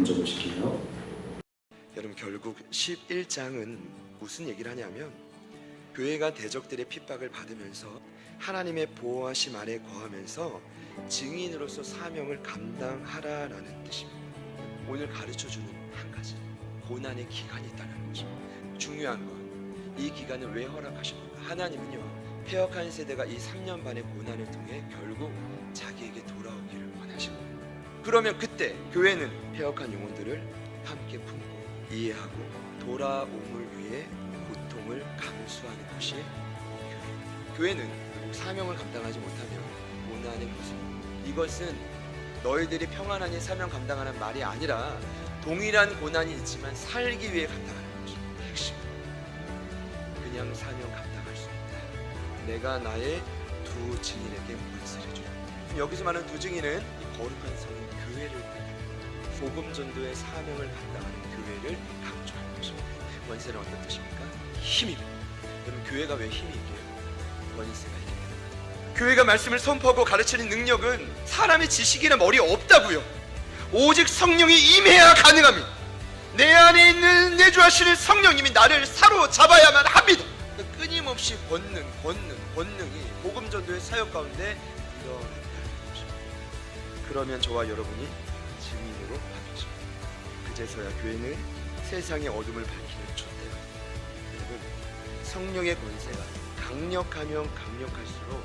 먼저 보실게요. 여러분, 결국 11장은 무슨 얘기를 하냐면 교회가 대적들의 핍박을 받으면서 하나님의 보호하심 아래 거하면서 증인으로서 사명을 감당하라라는 뜻입니다. 오늘 가르쳐주는 한 가지, 고난의 기간이 있다는 거죠. 중요한 건 이 기간을 왜 허락하십니까? 하나님은요, 폐역한 세대가 이 3년 반의 고난을 통해 결국 자기에게 돌아오기를 원하십니다. 그러면 그때 교회는 폐역한 영혼들을 함께 품고 이해하고 돌아옴을 위해 고통을 감수하는 것이 교회는 결국 사명을 감당하지 못하면 고난의 모습입니다. 이것은 너희들이 평안하니 사명 감당하는 말이 아니라 동일한 고난이 있지만 살기 위해 감당하는 것이 핵심. 그냥 사명 감당할 수 있다. 내가 나의 두 증인에게 권세를 줘. 여기서 말하는 두 증인은 이 거룩한 성인 교회를 뜻합니다. 복음 전도의 사명을 감당하는 교회를 강조하는 것입니다. 권세는 어떤 뜻입니까? 힘입니다. 여러분, 교회가 왜 힘이 있게요? 권세가 있기 때문에. 교회가 말씀을 선포하고 가르치는 능력은 사람의 지식이나 머리에 없다고요. 오직 성령이 임해야 가능합니다. 내 안에 있는 내주하시는 성령님이 나를 사로잡아야만 합니다. 끊임없이 권능이 복음 전도의 사역 가운데 일어난다는 것입니다. 그러면 저와 여러분이 증인으로 바뀌십니다. 그제서야 교회는 세상의 어둠을 밝히는 촛대가 됩니다. 여러분, 성령의 권세가 강력하면 강력할수록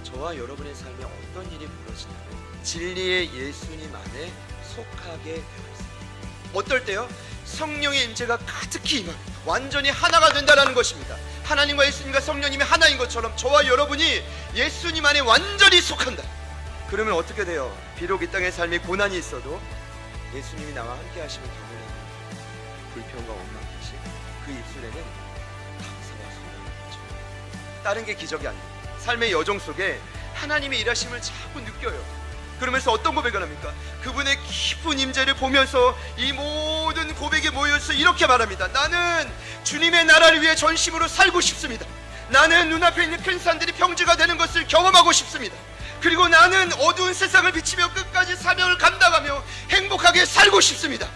저와 여러분의 삶에 어떤 일이 벌어지냐면 진리의 예수님 안에 속하게 되어 있습니다. 어떨 때요? 성령의 임재가 가득히 임합니다. 완전히 하나가 된다는 것입니다. 하나님과 예수님과 성령님이 하나인 것처럼 저와 여러분이 예수님 안에 완전히 속한다. 그러면 어떻게 돼요? 비록 이 땅의 삶에 고난이 있어도 예수님이 나와 함께 하시면 경험하는 불평과 원망 대신 그 입술에는 감사와 소망이 있죠. 다른 게 기적이 아닙니다. 삶의 여정 속에 하나님의 일하심을 자꾸 느껴요. 그러면서 어떤 고백을 합니까? 그분의 깊은 임재를 보면서 이 모든 고백에 모여서 이렇게 말합니다. 나는 주님의 나라를 위해 전심으로 살고 싶습니다. 나는 눈앞에 있는 큰 산들이 평지가 되는 것을 경험하고 싶습니다. 그리고 나는 어두운 세상을 비치며 끝까지 사명을 감당하며 행복하게 살고 싶습니다.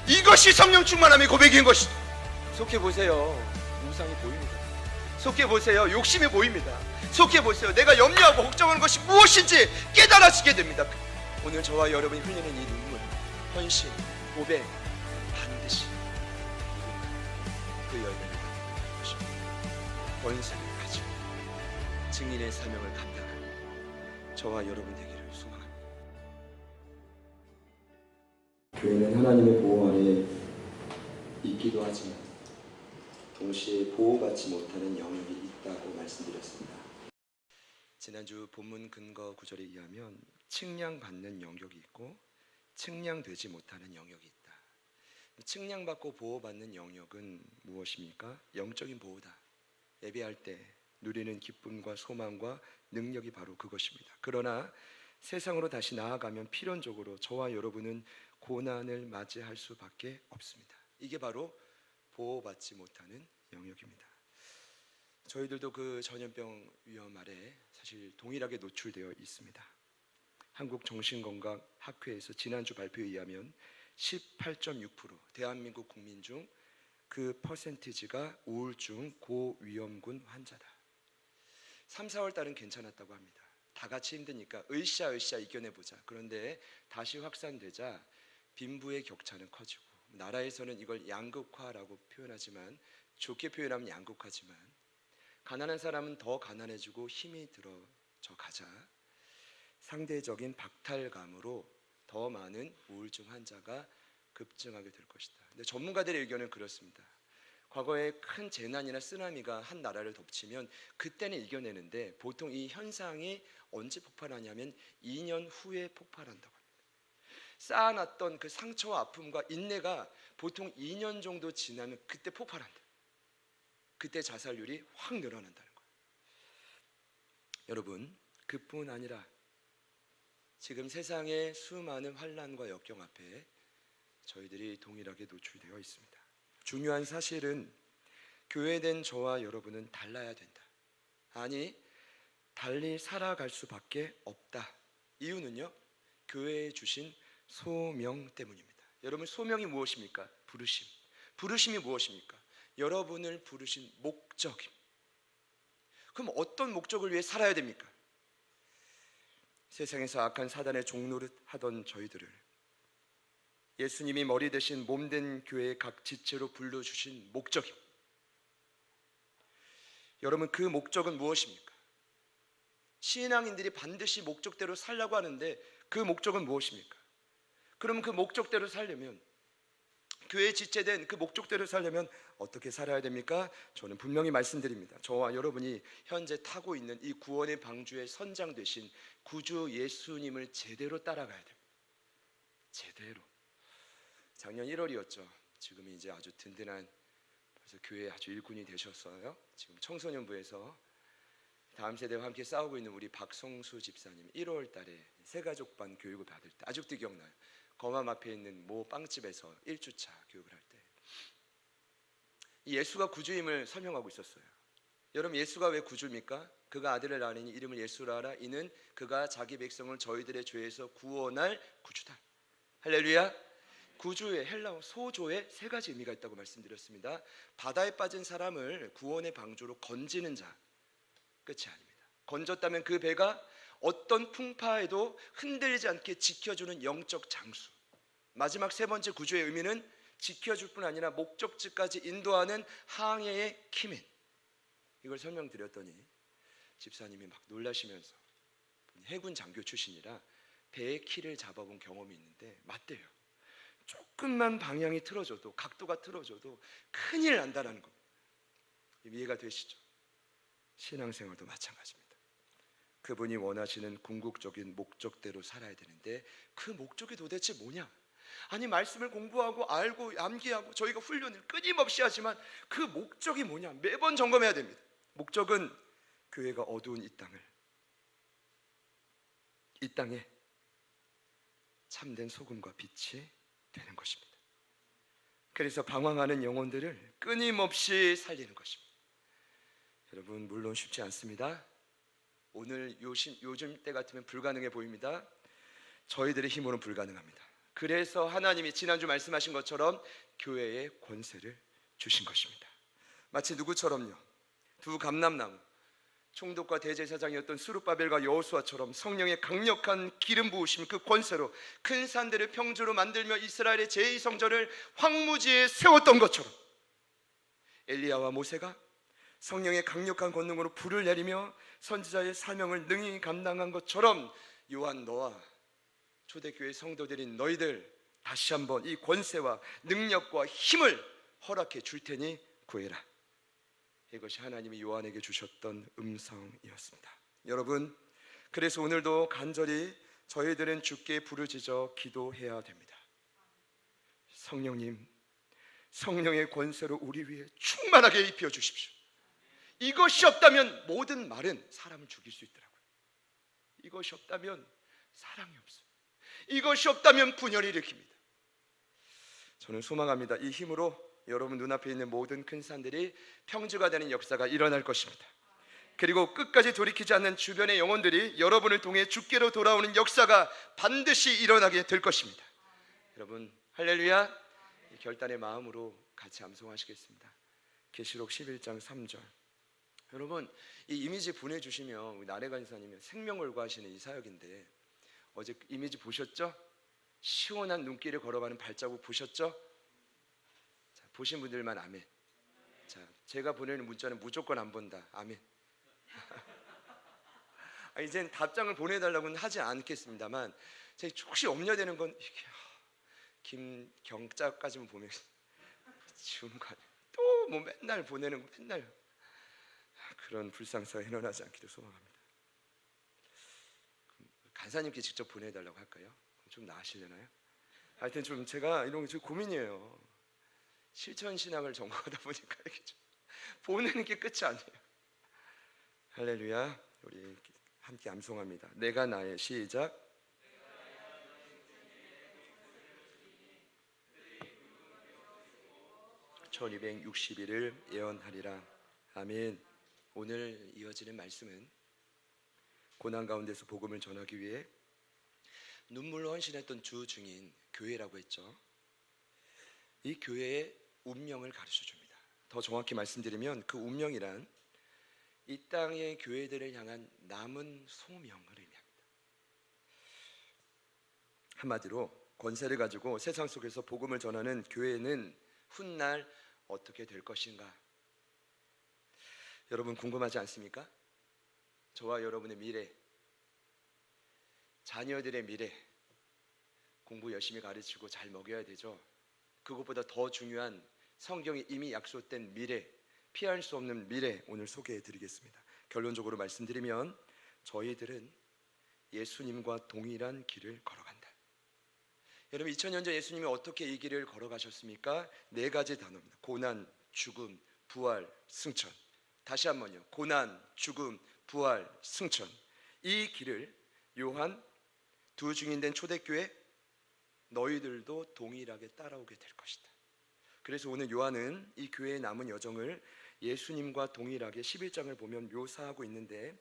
이것이 성령 충만함의 고백인 것이죠. 속해 보세요. 우상이 보입니다. 속해 보세요. 욕심이 보입니다. 속해 보세요. 내가 염려하고 걱정하는 것이 무엇인지 깨달아지게 됩니다. 오늘 저와 여러분이 흘리는 이 눈물, 헌신, 고백, 반드시 그 열매를 받는 것입니다. 권세를 가지고 증인의 사명을 감당하는 저와 여러분 되기를 소망합니다. 교회는 하나님의 보호 아래 있기도 하지만 동시에 보호받지 못하는 영역이 있다고 말씀드렸습니다. 지난주 본문 근거 구절에 의하면 측량받는 영역이 있고 측량되지 못하는 영역이 있다. 측량받고 보호받는 영역은 무엇입니까? 영적인 보호다. 예배할 때 누리는 기쁨과 소망과 능력이 바로 그것입니다. 그러나 세상으로 다시 나아가면 필연적으로 저와 여러분은 고난을 맞이할 수밖에 없습니다. 이게 바로 보호받지 못하는 영역입니다. 저희들도 그 전염병 위험 아래 사실 동일하게 노출되어 있습니다. 한국정신건강학회에서 지난주 발표에 의하면 18.6% 대한민국 국민 중 그 퍼센티지가 우울증 고위험군 환자다. 3, 4월 달은 괜찮았다고 합니다. 다 같이 힘드니까 으쌰으쌰 이겨내보자. 그런데 다시 확산되자 빈부의 격차는 커지고, 나라에서는 이걸 양극화라고 표현하지만, 좋게 표현하면 양극화지만, 가난한 사람은 더 가난해지고 힘이 들어져 가자 상대적인 박탈감으로 더 많은 우울증 환자가 급증하게 될 것이다. 근데 전문가들의 의견은 그렇습니다. 과거에 큰 재난이나 쓰나미가 한 나라를 덮치면 그때는 이겨내는데 보통 이 현상이 언제 폭발하냐면 2년 후에 폭발한다고 합니다. 쌓아놨던 그 상처와 아픔과 인내가 보통 2년 정도 지나면 그때 폭발한다. 그때 자살률이 확 늘어난다는 거예요. 여러분, 그뿐 아니라 지금 세상의 수많은 환난과 역경 앞에 저희들이 동일하게 노출되어 있습니다. 중요한 사실은 교회된 저와 여러분은 달라야 된다. 아니, 달리 살아갈 수밖에 없다. 이유는요, 교회에 주신 소명 때문입니다. 여러분, 소명이 무엇입니까? 부르심. 부르심이 무엇입니까? 여러분을 부르신 목적입니다. 그럼 어떤 목적을 위해 살아야 됩니까? 세상에서 악한 사단의 종노릇 하던 저희들을 예수님이 머리 대신 몸된 교회의 각 지체로 불러주신 목적입니다. 여러분, 그 목적은 무엇입니까? 신앙인들이 반드시 목적대로 살려고 하는데 그 목적은 무엇입니까? 그럼 그 목적대로 살려면, 교회에 지체된 그 목적대로 살려면 어떻게 살아야 됩니까? 저는 분명히 말씀드립니다. 저와 여러분이 현재 타고 있는 이 구원의 방주의 선장 되신 구주 예수님을 제대로 따라가야 됩니다. 제대로. 작년 1월이었죠. 지금은 이제 아주 든든한, 벌써 교회 아주 일꾼이 되셨어요. 지금 청소년부에서 다음 세대와 함께 싸우고 있는 우리 박성수 집사님, 1월 달에 새가족반 교육을 받을 때 아직도 기억나요. 검암 앞에 있는 모 빵집에서 1주차 교육을 할 때 예수가 구주임을 설명하고 있었어요. 여러분, 예수가 왜 구주입니까? 그가 아들을 낳으니 이름을 예수라 하라. 이는 그가 자기 백성을 저희들의 죄에서 구원할 구주다. 할렐루야. 구주의 헬라어 소조에 세 가지 의미가 있다고 말씀드렸습니다. 바다에 빠진 사람을 구원의 방주로 건지는 자, 끝이 아닙니다. 건졌다면 그 배가 어떤 풍파에도 흔들리지 않게 지켜주는 영적 장수. 마지막 세 번째 구주의 의미는 지켜줄 뿐 아니라 목적지까지 인도하는 항해의 키맨. 이걸 설명드렸더니 집사님이 막 놀라시면서, 해군 장교 출신이라 배의 키를 잡아본 경험이 있는데 맞대요. 조금만 방향이 틀어져도, 각도가 틀어져도 큰일 난다는 거 이해가 되시죠? 신앙생활도 마찬가지입니다. 그분이 원하시는 궁극적인 목적대로 살아야 되는데 그 목적이 도대체 뭐냐? 아니, 말씀을 공부하고 알고 암기하고 저희가 훈련을 끊임없이 하지만 그 목적이 뭐냐? 매번 점검해야 됩니다. 목적은 교회가 어두운 이 땅에 참된 소금과 빛이 되는 것입니다. 그래서 방황하는 영혼들을 끊임없이 살리는 것입니다. 여러분, 물론 쉽지 않습니다. 오늘 요즘 때 같으면 불가능해 보입니다. 저희들의 힘으로는 불가능합니다. 그래서 하나님이 지난주 말씀하신 것처럼 교회에 권세를 주신 것입니다. 마치 누구처럼요? 두 감람나무, 총독과 대제사장이었던 스룹바벨과 여호수아처럼 성령의 강력한 기름 부으심, 그 권세로 큰 산들을 평지로 만들며 이스라엘의 제2성전을 황무지에 세웠던 것처럼 엘리야와 모세가 성령의 강력한 권능으로 불을 내리며 선지자의 사명을 능히 감당한 것처럼 요한, 너와 초대교회 성도들인 너희들 다시 한번 이 권세와 능력과 힘을 허락해 줄 테니 구해라. 이것이 하나님이 요한에게 주셨던 음성이었습니다. 여러분, 그래서 오늘도 간절히 저희들은 주께 부르짖어 기도해야 됩니다. 성령님, 성령의 권세로 우리 위에 충만하게 입혀 주십시오. 이것이 없다면 모든 말은 사람을 죽일 수 있더라고요. 이것이 없다면 사랑이 없어요. 이것이 없다면 분열을 일으킵니다. 저는 소망합니다. 이 힘으로 여러분 눈앞에 있는 모든 큰 산들이 평지가 되는 역사가 일어날 것입니다. 그리고 끝까지 돌이키지 않는 주변의 영혼들이 여러분을 통해 주께로 돌아오는 역사가 반드시 일어나게 될 것입니다. 여러분, 할렐루야. 이 결단의 마음으로 같이 암송하시겠습니다. 계시록 11장 3절. 여러분, 이 이미지 보내주시면 우리 나래 간사님이 생명을과 하시는 이 사역인데 어제 이미지 보셨죠? 시원한 눈길을 걸어가는 발자국 보셨죠? 자, 보신 분들만 아멘. 자, 제가 보내는 문자는 무조건 안 본다. 아멘. 이젠 답장을 보내달라고는 하지 않겠습니다만 제가 혹시 염려되는 건 이게 김경자까지만 보면 지운 거 아니에요. 또 뭐 맨날 보내는 거 맨날 그런 불상사가 일어나지 않기를 소망합니다. 간사님께 직접 보내달라고 할까요? 좀 나으시려나요? 하여튼 좀 제가 이런 게 좀 고민이에요. 실천 신앙을 전공하다 보니까 이게 좀 보내는 게 끝이 아니에요. 할렐루야. 우리 함께 암송합니다. 내가 나의 시작. 1261을 예언하리라. 아멘. 오늘 이어지는 말씀은 고난 가운데서 복음을 전하기 위해 눈물로 헌신했던 주 증인 교회라고 했죠. 이 교회의 운명을 가르쳐 줍니다. 더 정확히 말씀드리면 그 운명이란 이 땅의 교회들을 향한 남은 소명을 의미합니다. 한마디로 권세를 가지고 세상 속에서 복음을 전하는 교회는 훗날 어떻게 될 것인가? 여러분 궁금하지 않습니까? 저와 여러분의 미래, 자녀들의 미래, 공부 열심히 가르치고 잘 먹여야 되죠. 그것보다 더 중요한 성경에 이미 약속된 미래, 피할 수 없는 미래 오늘 소개해 드리겠습니다. 결론적으로 말씀드리면 저희들은 예수님과 동일한 길을 걸어간다. 여러분 2000년 전 예수님이 어떻게 이 길을 걸어가셨습니까? 4가지 단어입니다. 고난, 죽음, 부활, 승천. 다시 한번요. 고난, 죽음, 부활, 승천. 이 길을 요한 두 증인된 초대교회 너희들도 동일하게 따라오게 될 것이다. 그래서 오늘 요한은 이 교회의 남은 여정을 예수님과 동일하게 11장을 보면 묘사하고 있는데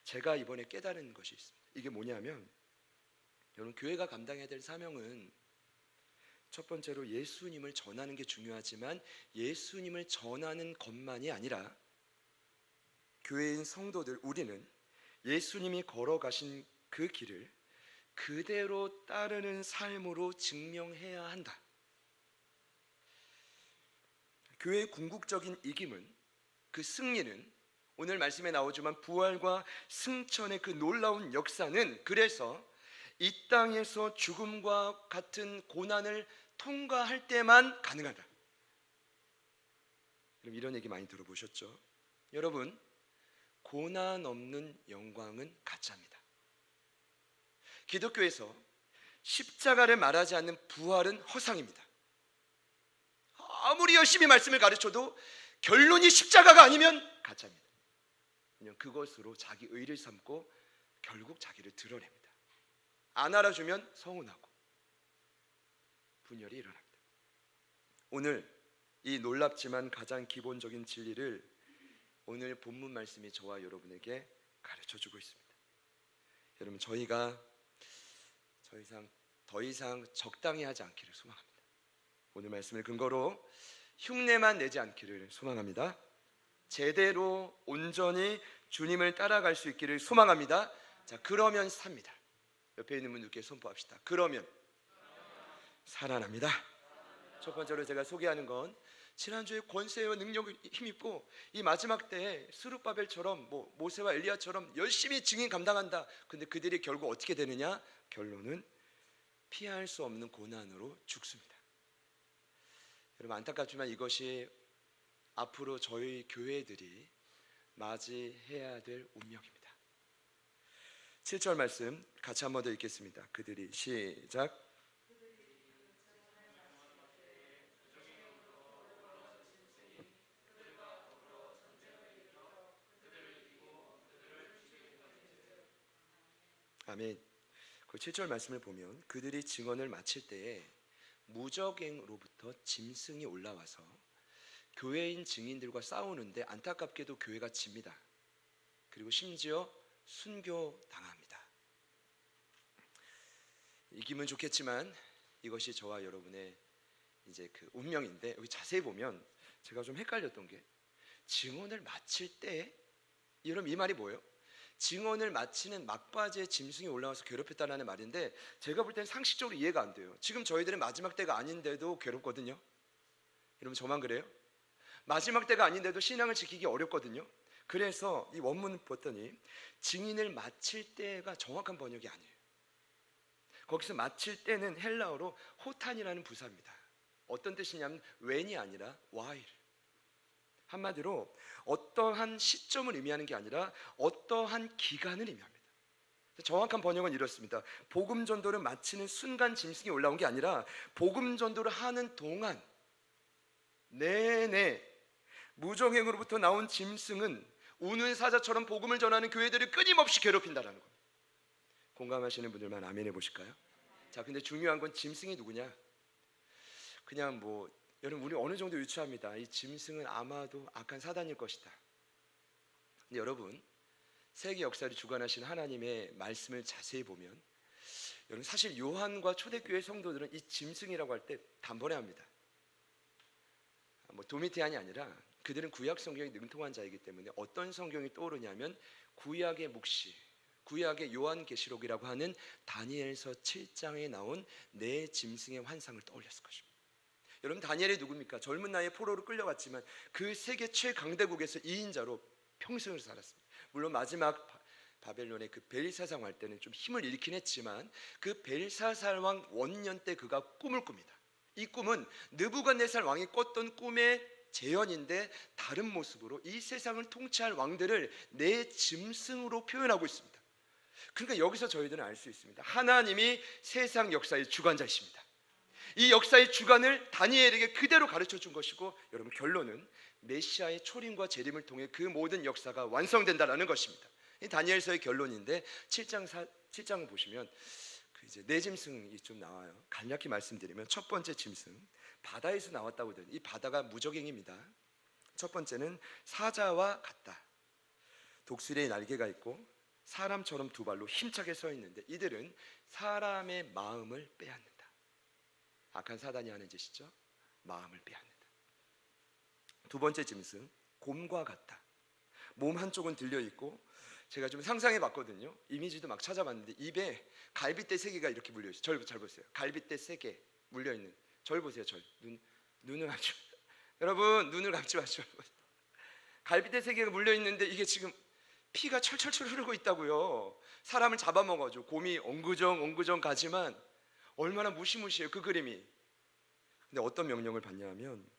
제가 이번에 깨달은 것이 있습니다. 이게 뭐냐면 여러분 교회가 감당해야 될 사명은 첫 번째로 예수님을 전하는 게 중요하지만 예수님을 전하는 것만이 아니라 교회인 성도들 우리는 예수님이 걸어가신 그 길을 그대로 따르는 삶으로 증명해야 한다. 교회의 궁극적인 이김은 그 승리는 오늘 말씀에 나오지만 부활과 승천의 그 놀라운 역사는 그래서 이 땅에서 죽음과 같은 고난을 통과할 때만 가능하다. 그럼 이런 얘기 많이 들어보셨죠? 여러분 고난 없는 영광은 가짜입니다. 기독교에서 십자가를 말하지 않는 부활은 허상입니다. 아무리 열심히 말씀을 가르쳐도 결론이 십자가가 아니면 가짜입니다. 왜냐하면 그것으로 자기 의를 삼고 결국 자기를 드러냅니다. 안 알아주면 서운하고 분열이 일어납니다. 오늘 이 놀랍지만 가장 기본적인 진리를 오늘 본문 말씀이 저와 여러분에게 가르쳐주고 있습니다. 여러분 저희가 더 이상 적당히 하지 않기를 소망합니다. 오늘 말씀을 근거로 흉내만 내지 않기를 소망합니다. 제대로 온전히 주님을 따라갈 수 있기를 소망합니다. 자, 그러면 삽니다. 옆에 있는 분들께 선포합시다. 그러면 살아납니다. 첫 번째로 제가 소개하는 건 지난주에 권세와 능력을 힘입고 이 마지막 때에 스룹바벨처럼 모세와 엘리야처럼 열심히 증인 감당한다. 근데 그들이 결국 어떻게 되느냐? 결론은 피할 수 없는 고난으로 죽습니다. 여러분 안타깝지만 이것이 앞으로 저희 교회들이 맞이해야 될 운명입니다. 7절 말씀 같이 한 번 더 읽겠습니다. 그들이 시작. 아멘. 그 7절 말씀을 보면 그들이 증언을 마칠 때에 무적행으로부터 짐승이 올라와서 교회인 증인들과 싸우는데 안타깝게도 교회가 집니다. 그리고 심지어 순교당합니다. 이기면 좋겠지만 이것이 저와 여러분의 이제 그 운명인데 여기 자세히 보면 제가 좀 헷갈렸던 게 증언을 마칠 때 여러분 이 말이 뭐예요? 증언을 마치는 막바지에 짐승이 올라와서 괴롭혔다는 말인데 제가 볼 때는 상식적으로 이해가 안 돼요. 지금 저희들은 마지막 때가 아닌데도 괴롭거든요. 여러분 저만 그래요? 마지막 때가 아닌데도 신앙을 지키기 어렵거든요. 그래서 이 원문을 봤더니 증인을 마칠 때가 정확한 번역이 아니에요. 거기서 마칠 때는 헬라어로 호탄이라는 부사입니다. 어떤 뜻이냐면 when이 아니라 while. 한마디로 어떠한 시점을 의미하는 게 아니라 어떠한 기간을 의미합니다. 정확한 번역은 이렇습니다. 복음 전도를 마치는 순간 짐승이 올라온 게 아니라 복음 전도를 하는 동안 내내 무정행으로부터 나온 짐승은 우는 사자처럼 복음을 전하는 교회들을 끊임없이 괴롭힌다는 겁니다. 공감하시는 분들만 아멘 해보실까요? 자, 근데 중요한 건 짐승이 누구냐? 그냥 여러분 우리 어느 정도 유추합니다. 이 짐승은 아마도 악한 사단일 것이다. 근데 여러분 세계 역사를 주관하신 하나님의 말씀을 자세히 보면 여러분 사실 요한과 초대교회 성도들은 이 짐승이라고 할 때 단번에 합니다. 도미티안이 아니라 그들은 구약 성경이 능통한 자이기 때문에 어떤 성경이 떠오르냐면 구약의 묵시, 구약의 요한계시록이라고 하는 다니엘서 7장에 나온 네 짐승의 환상을 떠올렸을 것입니다. 여러분, 다니엘이 누굽니까? 젊은 나이에 포로로 끌려갔지만 그 세계 최강대국에서 2인자로 평생을 살았습니다. 물론 마지막 바벨론의 그 벨사살 왕 때는 좀 힘을 잃긴 했지만 그 벨사살 왕 원년 때 그가 꿈을 꿉니다. 이 꿈은 느부갓네살 왕이 꿨던 꿈의 재현인데 다른 모습으로 이 세상을 통치할 왕들을 네 짐승으로 표현하고 있습니다. 그러니까 여기서 저희들은 알 수 있습니다. 하나님이 세상 역사의 주관자이십니다. 이 역사의 주관을 다니엘에게 그대로 가르쳐 준 것이고, 여러분, 결론은 메시아의 초림과 재림을 통해 그 모든 역사가 완성된다라는 것입니다. 이 다니엘서의 결론인데 7장 보시면 이제 네 짐승이 좀 나와요. 간략히 말씀드리면 첫 번째 짐승, 바다에서 나왔다고 되는 이 바다가 무적행입니다. 첫 번째는 사자와 같다. 독수리의 날개가 있고 사람처럼 두 발로 힘차게 서 있는데 이들은 사람의 마음을 빼앗는다. 악한 사단이 하는 짓이죠. 마음을 빼앗는다. 두 번째 짐승, 곰과 같다. 몸 한쪽은 들려 있고, 제가 좀 상상해 봤거든요. 이미지도 막 찾아봤는데 입에 갈빗대 3개가 이렇게 물려 있어요. 절 잘 보세요. 갈빗대 3개 물려 있는. 절 보세요. 눈을 감지. 여러분, 눈을 감지 마시죠. 갈빗대 3개가 물려 있는데 이게 지금 피가 철철철 흐르고 있다고요. 사람을 잡아먹어줘. 곰이 엉구정 가지만 얼마나 무시무시해요, 그 그림이. 근데 어떤 명령을 받냐면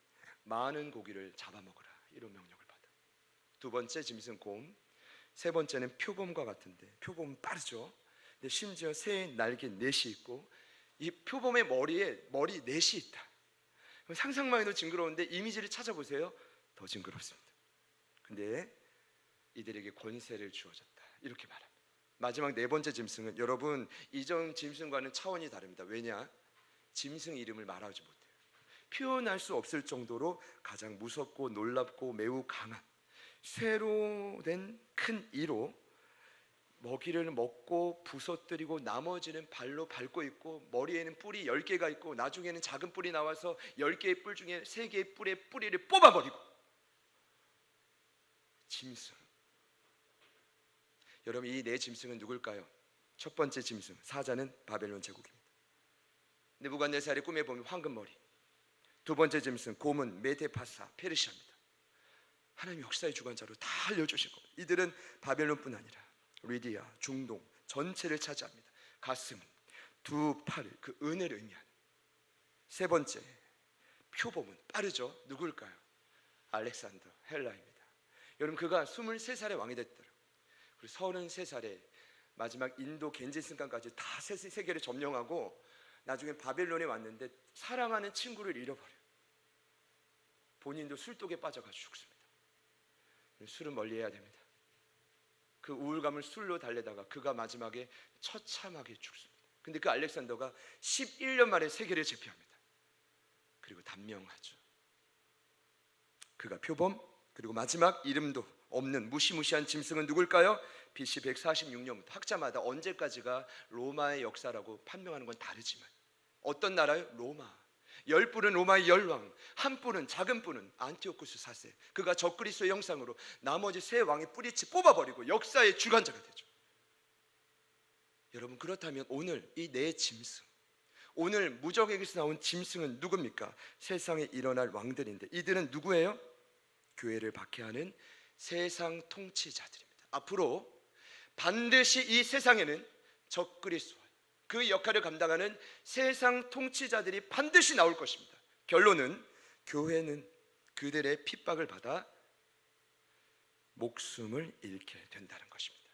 많은 고기를 잡아먹으라, 이런 명령을 받아. 두 번째 짐승 곰. 세 번째는 표범과 같은데, 표범은 빠르죠. 근데 심지어 새의 날개 넷이 있고 이 표범의 머리에 머리 넷이 있다. 상상만 해도 징그러운데 이미지를 찾아보세요. 더 징그럽습니다. 근데 이들에게 권세를 주어졌다, 이렇게 말합니다. 마지막 네 번째 짐승은, 여러분, 이전 짐승과는 차원이 다릅니다. 왜냐? 짐승 이름을 말하지 못해요. 표현할 수 없을 정도로 가장 무섭고 놀랍고 매우 강한 쇠로 된 큰 이로 먹이를 먹고 부서뜨리고 나머지는 발로 밟고 있고, 머리에는 뿔이 10개가 있고 나중에는 작은 뿔이 나와서 10개의 뿔 중에 3개의 뿔의 뿌리를 뽑아버리고. 짐승. 여러분, 이 네 짐승은 누굴까요? 첫 번째 짐승, 사자는 바벨론 제국입니다. 느부갓네살의 꿈에 보면 황금머리. 두 번째 짐승 곰은 메데파사, 페르시아입니다. 하나님 역사의 주관자로 다 알려주신 겁니다. 이들은 바벨론뿐 아니라 리디아, 중동 전체를 차지합니다. 가슴, 두 팔을, 그 은혜를 의미하는. 세 번째, 표범은 빠르죠. 누굴까요? 알렉산더 헬라입니다. 여러분, 그가 23살에 왕이 됐더라고요. 그리고 33살에 마지막 인도 겐지스강까지 다 세계를 점령하고 나중에 바벨론에 왔는데 사랑하는 친구를 잃어버려요. 본인도 술독에 빠져가지고 죽습니다. 술은 멀리해야 됩니다. 그 우울감을 술로 달래다가 그가 마지막에 처참하게 죽습니다. 근데 그 알렉산더가 11년 만에 세계를 제패합니다. 그리고 단명하죠. 그가 표범, 그리고 마지막 이름도 없는 무시무시한 짐승은 누굴까요? BC 146년부터 학자마다 언제까지가 로마의 역사라고 판명하는 건 다르지만, 어떤 나라요? 로마. 10뿔은 로마의 10왕, 한 뿔은, 작은 뿔은 안티오쿠스 4세. 그가 적그리스도의 형상으로 나머지 세 왕의 뿌리치 뽑아버리고 역사의 주관자가 되죠. 여러분, 그렇다면 오늘 이 네 짐승, 오늘 무적에게서 나온 짐승은 누굽니까? 세상에 일어날 왕들인데 이들은 누구예요? 교회를 박해하는 세상 통치자들입니다. 앞으로 반드시 이 세상에는 적그리스도, 그 역할을 감당하는 세상 통치자들이 반드시 나올 것입니다. 결론은 교회는 그들의 핍박을 받아 목숨을 잃게 된다는 것입니다.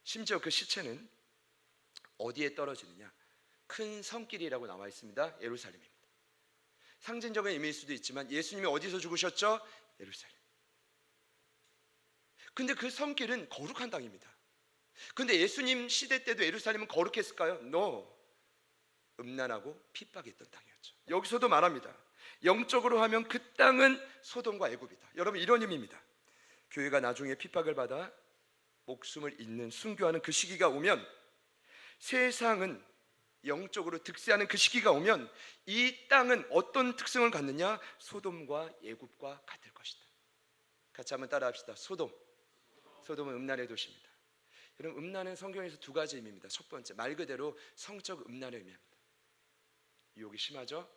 심지어 그 시체는 어디에 떨어지느냐? 큰 성길이라고 나와 있습니다. 예루살렘입니다. 상징적인 의미일 수도 있지만 예수님이 어디서 죽으셨죠? 예루살렘. 근데 그 성길은 거룩한 땅입니다. 근데 예수님 시대 때도 예루살렘은 거룩했을까요? No. 음란하고 핍박했던 땅이었죠. 여기서도 말합니다. 영적으로 하면 그 땅은 소돔과 애굽이다. 여러분, 이런 의미입니다. 교회가 나중에 핍박을 받아 목숨을 잃는, 순교하는 그 시기가 오면 세상은 영적으로 득세하는 그 시기가 오면 이 땅은 어떤 특성을 갖느냐? 소돔과 애굽과 같을 것이다. 같이 한번 따라합시다. 소돔은 음란의 도시입니다. 여러분, 음란은 성경에서 두 가지 의미입니다. 첫 번째, 말 그대로 성적 음란을 의미합니다. 유혹이 심하죠?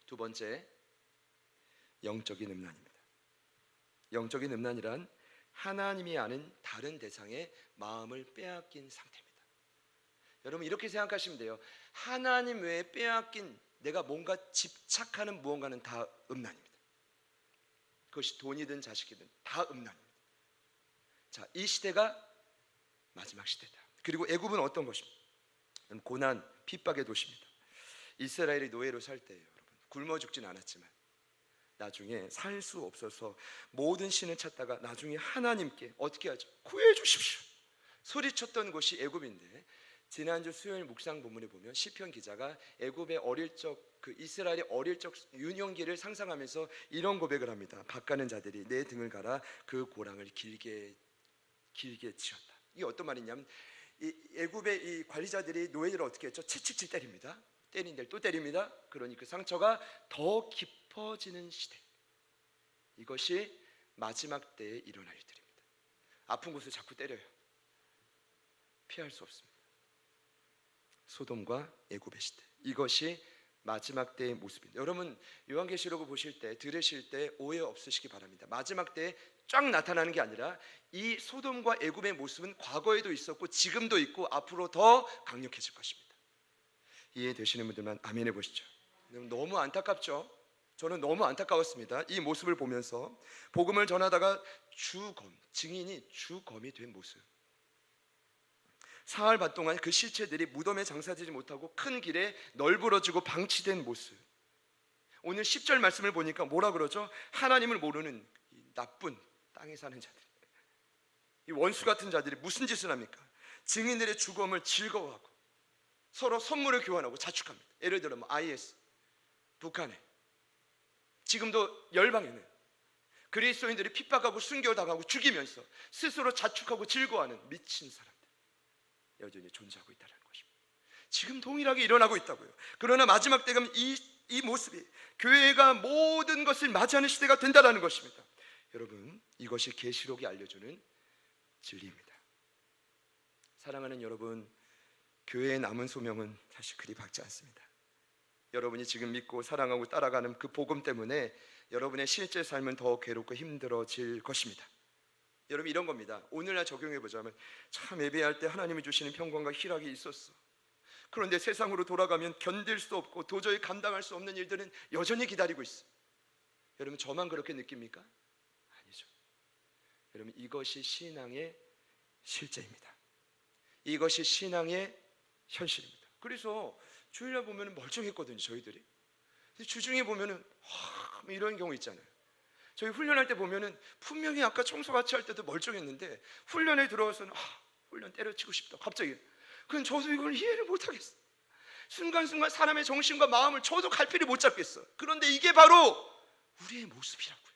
두 번째, 영적인 음란입니다. 영적인 음란이란 하나님이 아는 다른 대상의 마음을 빼앗긴 상태입니다. 여러분, 이렇게 생각하시면 돼요. 하나님 외에 빼앗긴 내가 뭔가 집착하는 무언가는 다 음란입니다. 그것이 돈이든 자식이든 다 음란입니다. 자, 이 시대가 마지막 시대다. 그리고 애굽은 어떤 것입니까? 고난, 핍박의 도시입니다. 이스라엘이 노예로 살 때예요. 여러분, 굶어 죽진 않았지만 나중에 살 수 없어서 모든 신을 찾다가 나중에 하나님께 어떻게 하죠? 구해 주십시오 소리쳤던 곳이 애굽인데, 지난주 수요일 묵상 본문에 보면 시편 기자가 애굽의 어릴 적 그 이스라엘의 어릴 적 유년기를 상상하면서 이런 고백을 합니다. 밭가는 자들이 내 등을 갈아 그 고랑을 길게 치었다. 이게 어떤 말이냐면, 이 애굽의 이 관리자들이 노예들을 어떻게 했죠? 채찍질 때립니다. 때린 데를 또 때립니다. 그러니 그 상처가 더 깊어지는 시대. 이것이 마지막 때에 일어날 일들입니다. 아픈 곳을 자꾸 때려요. 피할 수 없습니다. 소돔과 애굽의 시대, 이것이 마지막 때의 모습입니다. 여러분, 요한계시록을 보실 때, 들으실 때 오해 없으시기 바랍니다. 마지막 때에 쫙 나타나는 게 아니라 이 소돔과 애굽의 모습은 과거에도 있었고 지금도 있고 앞으로 더 강력해질 것입니다. 이해되시는 분들만 아멘 해보시죠. 너무 안타깝죠? 저는 너무 안타까웠습니다. 이 모습을 보면서 복음을 전하다가 증인이 주검이 된 모습. 사흘 반 동안 그 실체들이 무덤에 장사되지 못하고 큰 길에 널브러지고 방치된 모습. 오늘 10절 말씀을 보니까 뭐라 그러죠? 하나님을 모르는 이 나쁜 땅에 사는 자들, 이 원수 같은 자들이 무슨 짓을 합니까? 증인들의 죽음을 즐거워하고 서로 선물을 교환하고 자축합니다. 예를 들어 IS, 북한에, 지금도 열방에는 그리스도인들이 핍박하고 순교당하고 죽이면서 스스로 자축하고 즐거워하는 미친 사람들 여전히 존재하고 있다는 것입니다. 지금 동일하게 일어나고 있다고요. 그러나 마지막 때가 이 모습이 교회가 모든 것을 맞이하는 시대가 된다는 것입니다. 여러분, 이것이 계시록이 알려주는 진리입니다. 사랑하는 여러분, 교회의 남은 소명은 사실 그리 밝지 않습니다. 여러분이 지금 믿고 사랑하고 따라가는 그 복음 때문에 여러분의 실제 삶은 더 괴롭고 힘들어질 것입니다. 여러분, 이런 겁니다. 오늘날 적용해 보자면, 참 예배할 때 하나님이 주시는 평강과 희락이 있었어. 그런데 세상으로 돌아가면 견딜 수 없고 도저히 감당할 수 없는 일들은 여전히 기다리고 있어. 여러분, 저만 그렇게 느낍니까? 아니죠. 여러분, 이것이 신앙의 실제입니다. 이것이 신앙의 현실입니다. 그래서 주일날 보면 멀쩡했거든요, 저희들이. 주중에 보면은 이런 경우 있잖아요. 저희 훈련할 때 보면은 분명히 아까 청소 같이 할 때도 멀쩡했는데 훈련에 들어와서는 훈련 때려치고 싶다 갑자기. 그건 저도 이걸 이해를 못하겠어. 순간순간 사람의 정신과 마음을 저도 갈피를 못 잡겠어. 그런데 이게 바로 우리의 모습이라고요.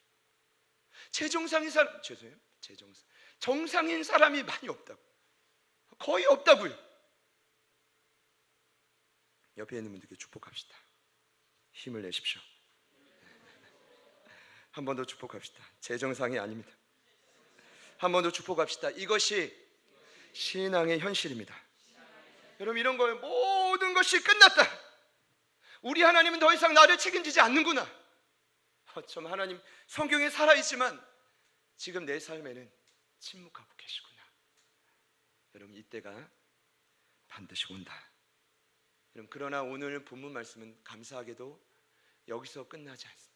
정상인 사람이 많이 없다고. 거의 없다고요. 옆에 있는 분들께 축복합시다. 힘을 내십시오. 한 번 더 축복합시다. 제 정상이 아닙니다. 한 번 더 축복합시다. 이것이 신앙의 현실입니다. 여러분, 이런 거예요. 모든 것이 끝났다. 우리 하나님은 더 이상 나를 책임지지 않는구나. 참, 하나님 성경에 살아있지만 지금 내 삶에는 침묵하고 계시구나. 여러분, 이때가 반드시 온다. 여러분, 그러나 오늘 본문 말씀은 감사하게도 여기서 끝나지 않습니다.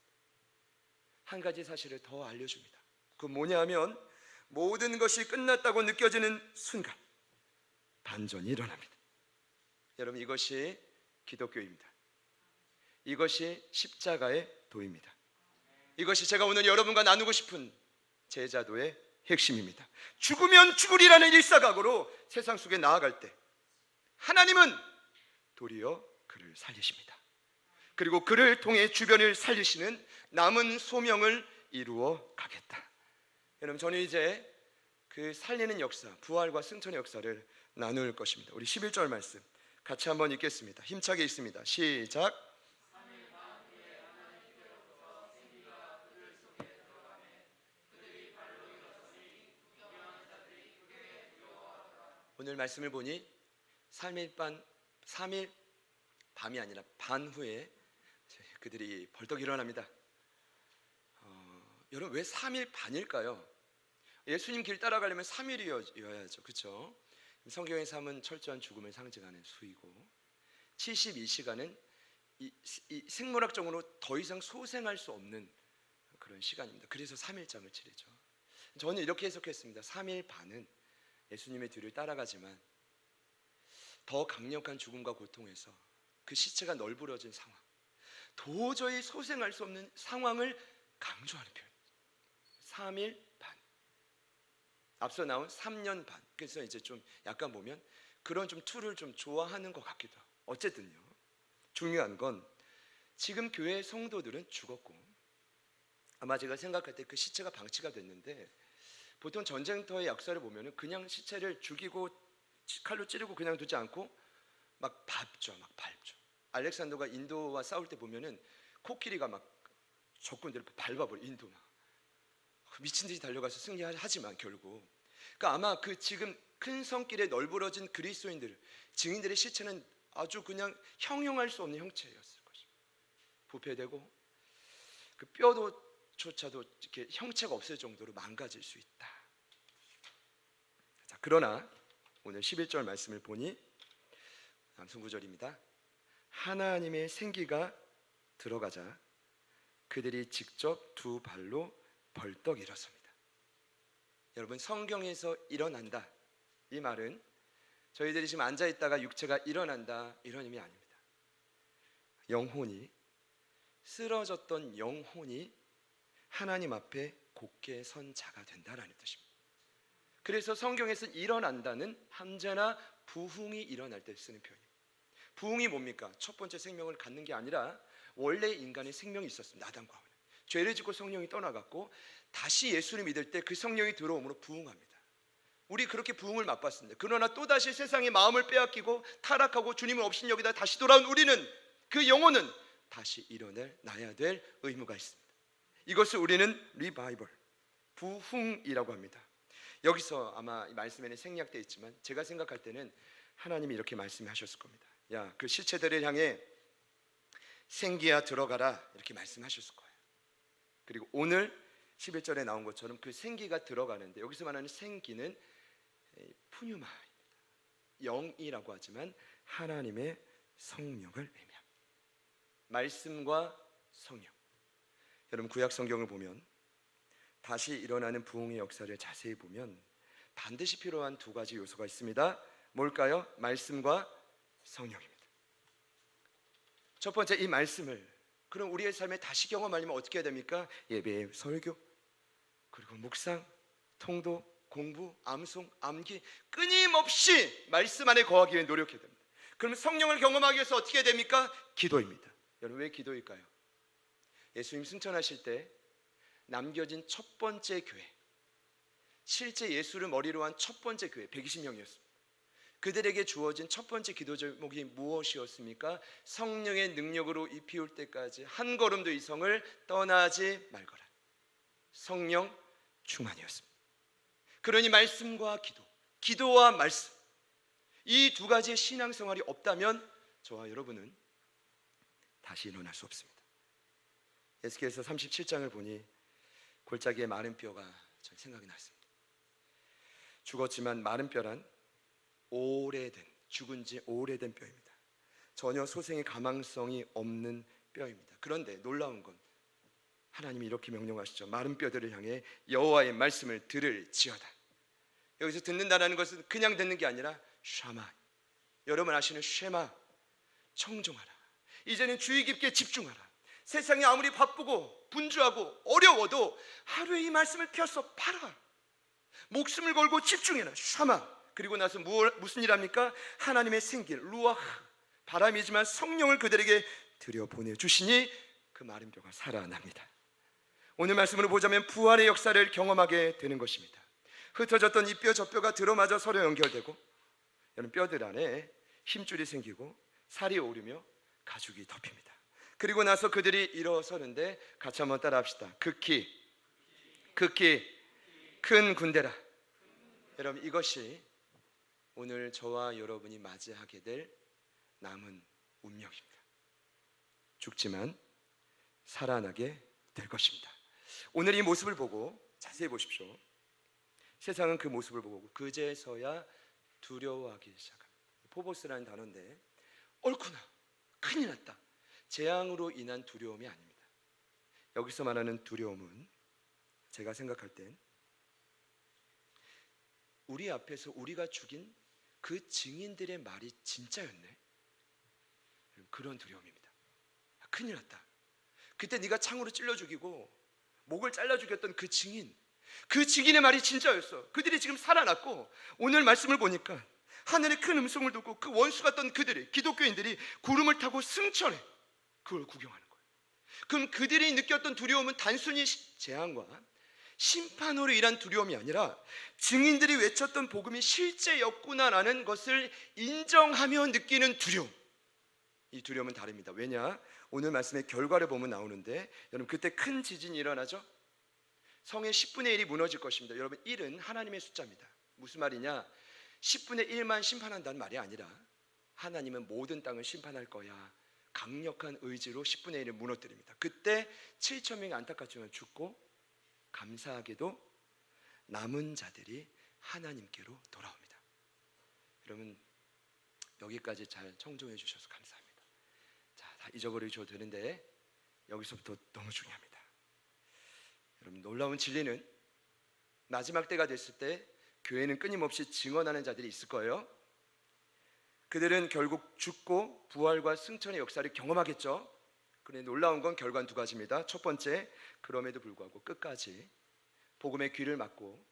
한 가지 사실을 더 알려줍니다. 그 뭐냐면, 모든 것이 끝났다고 느껴지는 순간 반전이 일어납니다. 여러분, 이것이 기독교입니다. 이것이 십자가의 도입니다. 이것이 제가 오늘 여러분과 나누고 싶은 제자도의 핵심입니다. 죽으면 죽으리라는 일사각오로 세상 속에 나아갈 때 하나님은 도리어 그를 살리십니다. 그리고 그를 통해 주변을 살리시는 남은 소명을 이루어 가겠다. 여러분, 저는 이제 그 살리는 역사, 부활과 승천의 역사를 나눌 것입니다. 우리 11절 말씀 같이 한번 읽겠습니다. 힘차게 읽습니다. 시작. 오늘 말씀을 보니 3일 밤이 아니라 반 후에 그들이 벌떡 일어납니다. 여러분, 왜 3일 반일까요? 예수님 길 따라가려면 3일이어야죠. 그렇죠? 성경의 삶은 철저한 죽음을 상징하는 수이고 72시간은 이 생물학적으로 더 이상 소생할 수 없는 그런 시간입니다. 그래서 3일장을 치르죠. 저는 이렇게 해석했습니다. 3일 반은 예수님의 뒤를 따라가지만 더 강력한 죽음과 고통에서 그 시체가 널브러진 상황, 도저히 소생할 수 없는 상황을 강조하는 표현입니다. 3일 반. 앞서 나온 3년 반. 그래서 이제 좀 약간 보면 그런 좀 툴을 좀 좋아하는 것 같기도 하고. 어쨌든요, 중요한 건 지금 교회 성도들은 죽었고, 아마 제가 생각할 때 그 시체가 방치가 됐는데, 보통 전쟁터의 역사를 보면은 그냥 시체를 죽이고 칼로 찌르고 그냥 두지 않고 막 밟죠. 알렉산더가 인도와 싸울 때 보면은 코끼리가 막 적군들을 밟아버려. 인도 막 미친 듯이 달려가서 승리하지만 결국, 그러니까 아마 그 지금 큰 성길에 널브러진 그리스도인들, 증인들의 시체는 아주 그냥 형용할 수 없는 형체였을 것입니다. 부패되고 그 뼈조차도 이렇게 형체가 없을 정도로 망가질 수 있다. 자, 그러나 오늘 11절 말씀을 보니 남순 구절입니다. 하나님의 생기가 들어가자 그들이 직접 두 발로 벌떡 일어섭니다. 여러분, 성경에서 일어난다, 이 말은 저희들이 지금 앉아있다가 육체가 일어난다 이런 의미 아닙니다. 영혼이, 쓰러졌던 영혼이 하나님 앞에 곧게 선 자가 된다라는 뜻입니다. 그래서 성경에서 일어난다는 언제나 부흥이 일어날 때 쓰는 표현입니다. 부흥이 뭡니까? 첫 번째 생명을 갖는 게 아니라 원래 인간의 생명이 있었습니다. 아담과 하와는 죄를 짓고 성령이 떠나갔고 다시 예수를 믿을 때 그 성령이 들어옴으로 부흥합니다. 우리 그렇게 부흥을 맛봤습니다. 그러나 또다시 세상의 마음을 빼앗기고 타락하고 주님을 없인 여기다 다시 돌아온 우리는, 그 영혼은 다시 일어나야 될 의무가 있습니다. 이것을 우리는 리바이벌, 부흥이라고 합니다. 여기서 아마 말씀에는 생략되어 있지만 제가 생각할 때는 하나님이 이렇게 말씀하셨을 겁니다. 야, 그 시체들을 향해 생기야 들어가라 이렇게 말씀하셨을 거예요. 그리고 오늘 11절에 나온 것처럼 그 생기가 들어가는데, 여기서 말하는 생기는 푸뉴마입니다. 영이라고 하지만 하나님의 성령을 의미합니다. 말씀과 성령. 여러분, 구약 성경을 보면 다시 일어나는 부흥의 역사를 자세히 보면 반드시 필요한 두 가지 요소가 있습니다. 뭘까요? 말씀과 성령입니다. 첫 번째, 이 말씀을 그럼 우리의 삶에 다시 경험하려면 어떻게 해야 됩니까? 예배, 설교, 그리고 묵상, 통도, 공부, 암송, 암기, 끊임없이 말씀 안에 거하기 위해 노력해야 됩니다. 그럼 성령을 경험하기 위해서 어떻게 해야 됩니까? 기도입니다. 여러분, 왜 기도일까요? 예수님 승천하실 때 남겨진 첫 번째 교회, 실제 예수를 머리로 한 첫 번째 교회 120명이었습니다. 그들에게 주어진 첫 번째 기도 제목이 무엇이었습니까? 성령의 능력으로 이 피울 때까지 한 걸음도 이 성을 떠나지 말거라. 성령 충만이었습니다. 그러니 말씀과 기도, 기도와 말씀, 이 두 가지의 신앙생활이 없다면 저와 여러분은 다시 일어날 수 없습니다. 에스겔서 37장을 보니 골짜기에 마른 뼈가 전 생각이 났습니다. 죽었지만 마른 뼈란 오래된, 죽은 지 오래된 뼈입니다. 전혀 소생의 가망성이 없는 뼈입니다. 그런데 놀라운 건 하나님이 이렇게 명령하시죠. 마른 뼈들을 향해 여호와의 말씀을 들을지어다. 여기서 듣는다는 것은 그냥 듣는 게 아니라 샤마, 여러분 아시는 쉐마, 청종하라. 이제는 주의 깊게 집중하라. 세상이 아무리 바쁘고 분주하고 어려워도 하루에 이 말씀을 펴서 팔아. 목숨을 걸고 집중해라. 샤마. 그리고 나서 무슨 일 합니까? 하나님의 생기, 루아흐, 바람이지만 성령을 그들에게 들여보내주시니 그 마른 뼈가 살아납니다. 오늘 말씀으로 보자면 부활의 역사를 경험하게 되는 것입니다. 흩어졌던 이 뼈 저 뼈가 들어맞아 서로 연결되고, 여러분 뼈들 안에 힘줄이 생기고 살이 오르며 가죽이 덮입니다. 그리고 나서 그들이 일어서는데 같이 한번 따라합시다. 극히 큰 군대라. 여러분 이것이 오늘 저와 여러분이 맞이하게 될 남은 운명입니다. 죽지만 살아나게 될 것입니다. 오늘 이 모습을 보고 자세히 보십시오. 세상은 그 모습을 보고 그제서야 두려워하기 시작합니다. 포보스라는 단어인데 옳구나, 큰일 났다, 재앙으로 인한 두려움이 아닙니다. 여기서 말하는 두려움은 제가 생각할 땐 우리 앞에서 우리가 죽인 그 증인들의 말이 진짜였네, 그런 두려움입니다. 큰일 났다, 그때 네가 창으로 찔러 죽이고 목을 잘라 죽였던 그 증인의 말이 진짜였어. 그들이 지금 살아났고 오늘 말씀을 보니까 하늘에 큰 음성을 듣고 그 원수 같던 그들이, 기독교인들이 구름을 타고 승천해 그걸 구경하는 거예요. 그럼 그들이 느꼈던 두려움은 단순히 재앙과 심판으로 인한 두려움이 아니라 증인들이 외쳤던 복음이 실제였구나라는 것을 인정하며 느끼는 두려움. 이 두려움은 다릅니다. 왜냐? 오늘 말씀의 결과를 보면 나오는데 여러분 그때 큰 지진이 일어나죠? 성의 10분의 1이 무너질 것입니다. 여러분 1은 하나님의 숫자입니다. 무슨 말이냐? 10분의 1만 심판한다는 말이 아니라 하나님은 모든 땅을 심판할 거야, 강력한 의지로 10분의 1을 무너뜨립니다. 그때 7천 명이 안타깝지만 죽고 감사하게도 남은 자들이 하나님께로 돌아옵니다. 여러분 여기까지 잘 청종해 주셔서 감사합니다. 자, 다 잊어버려 주셔도 되는데 여기서부터 너무 중요합니다. 여러분 놀라운 진리는 마지막 때가 됐을 때 교회는 끊임없이 증언하는 자들이 있을 거예요. 그들은 결국 죽고 부활과 승천의 역사를 경험하겠죠. 그런데 놀라운 건 결과는 두 가지입니다. 첫 번째, 그럼에도 불구하고 끝까지 복음의 귀를 막고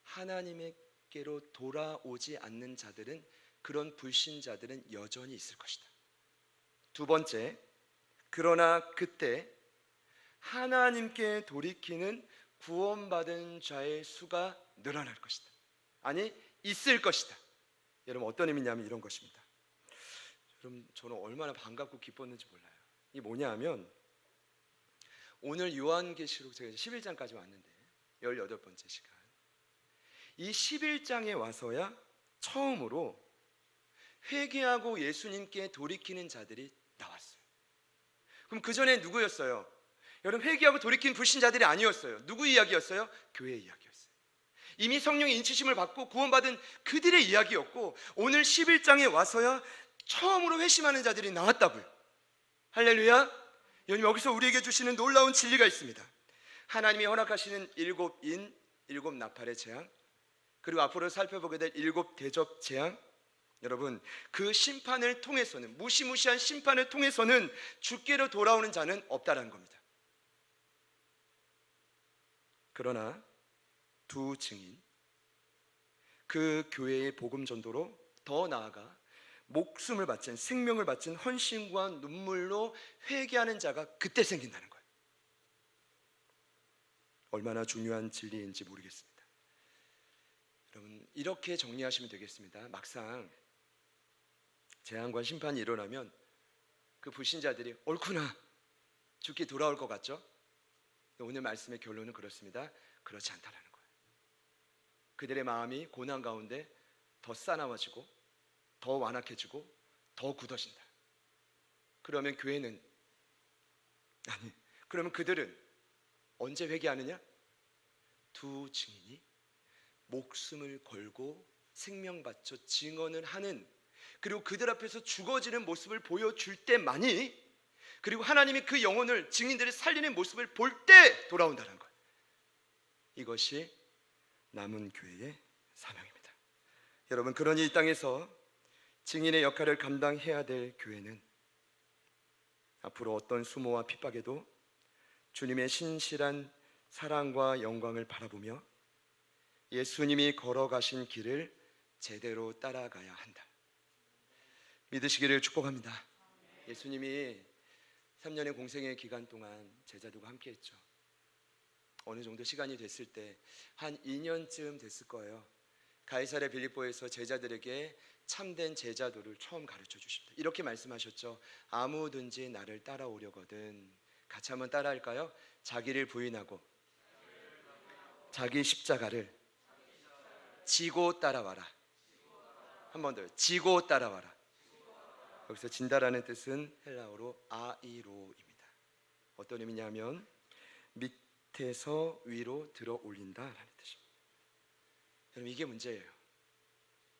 하나님께로 돌아오지 않는 자들은, 그런 불신자들은 여전히 있을 것이다. 두 번째, 그러나 그때 하나님께 돌이키는 구원받은 자의 수가 늘어날 것이다. 아니, 있을 것이다. 여러분 어떤 의미냐면 이런 것입니다. 여러분 저는 얼마나 반갑고 기뻤는지 몰라요. 이게 뭐냐 하면 오늘 요한계시록 제가 11장까지 왔는데 18번째 시간, 이 11장에 와서야 처음으로 회개하고 예수님께 돌이키는 자들이 나왔어요. 그럼 그 전에 누구였어요? 여러분 회개하고 돌이킨 불신자들이 아니었어요. 누구 이야기였어요? 교회 이야기였어요. 이미 성령의 인치심을 받고 구원받은 그들의 이야기였고 오늘 11장에 와서야 처음으로 회심하는 자들이 나왔다고요. 할렐루야. 여기서 우리에게 주시는 놀라운 진리가 있습니다. 하나님이 허락하시는 7인 7나팔의 재앙, 그리고 앞으로 살펴보게 될 7 대접 재앙, 여러분 그 심판을 통해서는, 무시무시한 심판을 통해서는 주께로 돌아오는 자는 없다라는 겁니다. 그러나 두 증인, 그 교회의 복음 전도로 더 나아가 목숨을 바친, 생명을 바친 헌신과 눈물로 회개하는 자가 그때 생긴다는 거예요. 얼마나 중요한 진리인지 모르겠습니다. 여러분 이렇게 정리하시면 되겠습니다. 막상 재앙과 심판이 일어나면 그 불신자들이 옳구나, 죽게 돌아올 것 같죠? 오늘 말씀의 결론은 그렇습니다. 그렇지 않다라는 거예요. 그들의 마음이 고난 가운데 더 싸나워지고 더 완악해지고 더 굳어진다. 그러면 교회는, 아니, 그러면 그들은 언제 회개하느냐? 두 증인이 목숨을 걸고 생명 바쳐 증언을 하는, 그리고 그들 앞에서 죽어지는 모습을 보여줄 때만이, 그리고 하나님이 그 영혼을, 증인들을 살리는 모습을 볼 때 돌아온다는 거예요. 이것이 남은 교회의 사명입니다. 여러분 그러니 이 땅에서 증인의 역할을 감당해야 될 교회는 앞으로 어떤 수모와 핍박에도 주님의 신실한 사랑과 영광을 바라보며 예수님이 걸어가신 길을 제대로 따라가야 한다. 믿으시기를 축복합니다. 예수님이 3년의 공생의 기간 동안 제자들과 함께 했죠. 어느 정도 시간이 됐을 때 한 2년쯤 됐을 거예요. 가이사랴 빌립보에서 제자들에게 참된 제자도를 처음 가르쳐 주십니다. 이렇게 말씀하셨죠. 아무든지 나를 따라오려거든. 같이 한번 따라할까요? 자기를 부인하고 자기 십자가를 지고 따라와라. 한 번 더, 지고 따라와라. 여기서 진다라는 뜻은 헬라어로 아이로입니다. 어떤 의미냐면 밑에서 위로 들어 올린다라는 뜻입니다. 여러분, 이게 문제예요.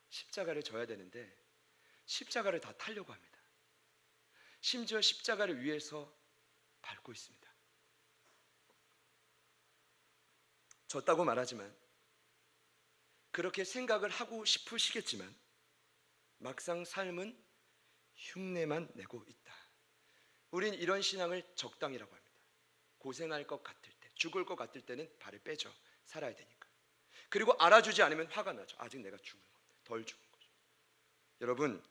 십자가를 져야 되는데 십자가를 다 타려고 합니다. 심지어 십자가를 위에서 밟고 있습니다. 졌다고 말하지만, 그렇게 생각을 하고 싶으시겠지만 막상 삶은 흉내만 내고 있다. 우린 이런 신앙을 적당이라고 합니다. 고생할 것 같을 때, 죽을 것 같을 때는 발을 빼죠. 살아야 되니까. 그리고 알아주지 않으면 화가 나죠. 아직 내가 죽은 것, 덜 죽은 거죠. 여러분,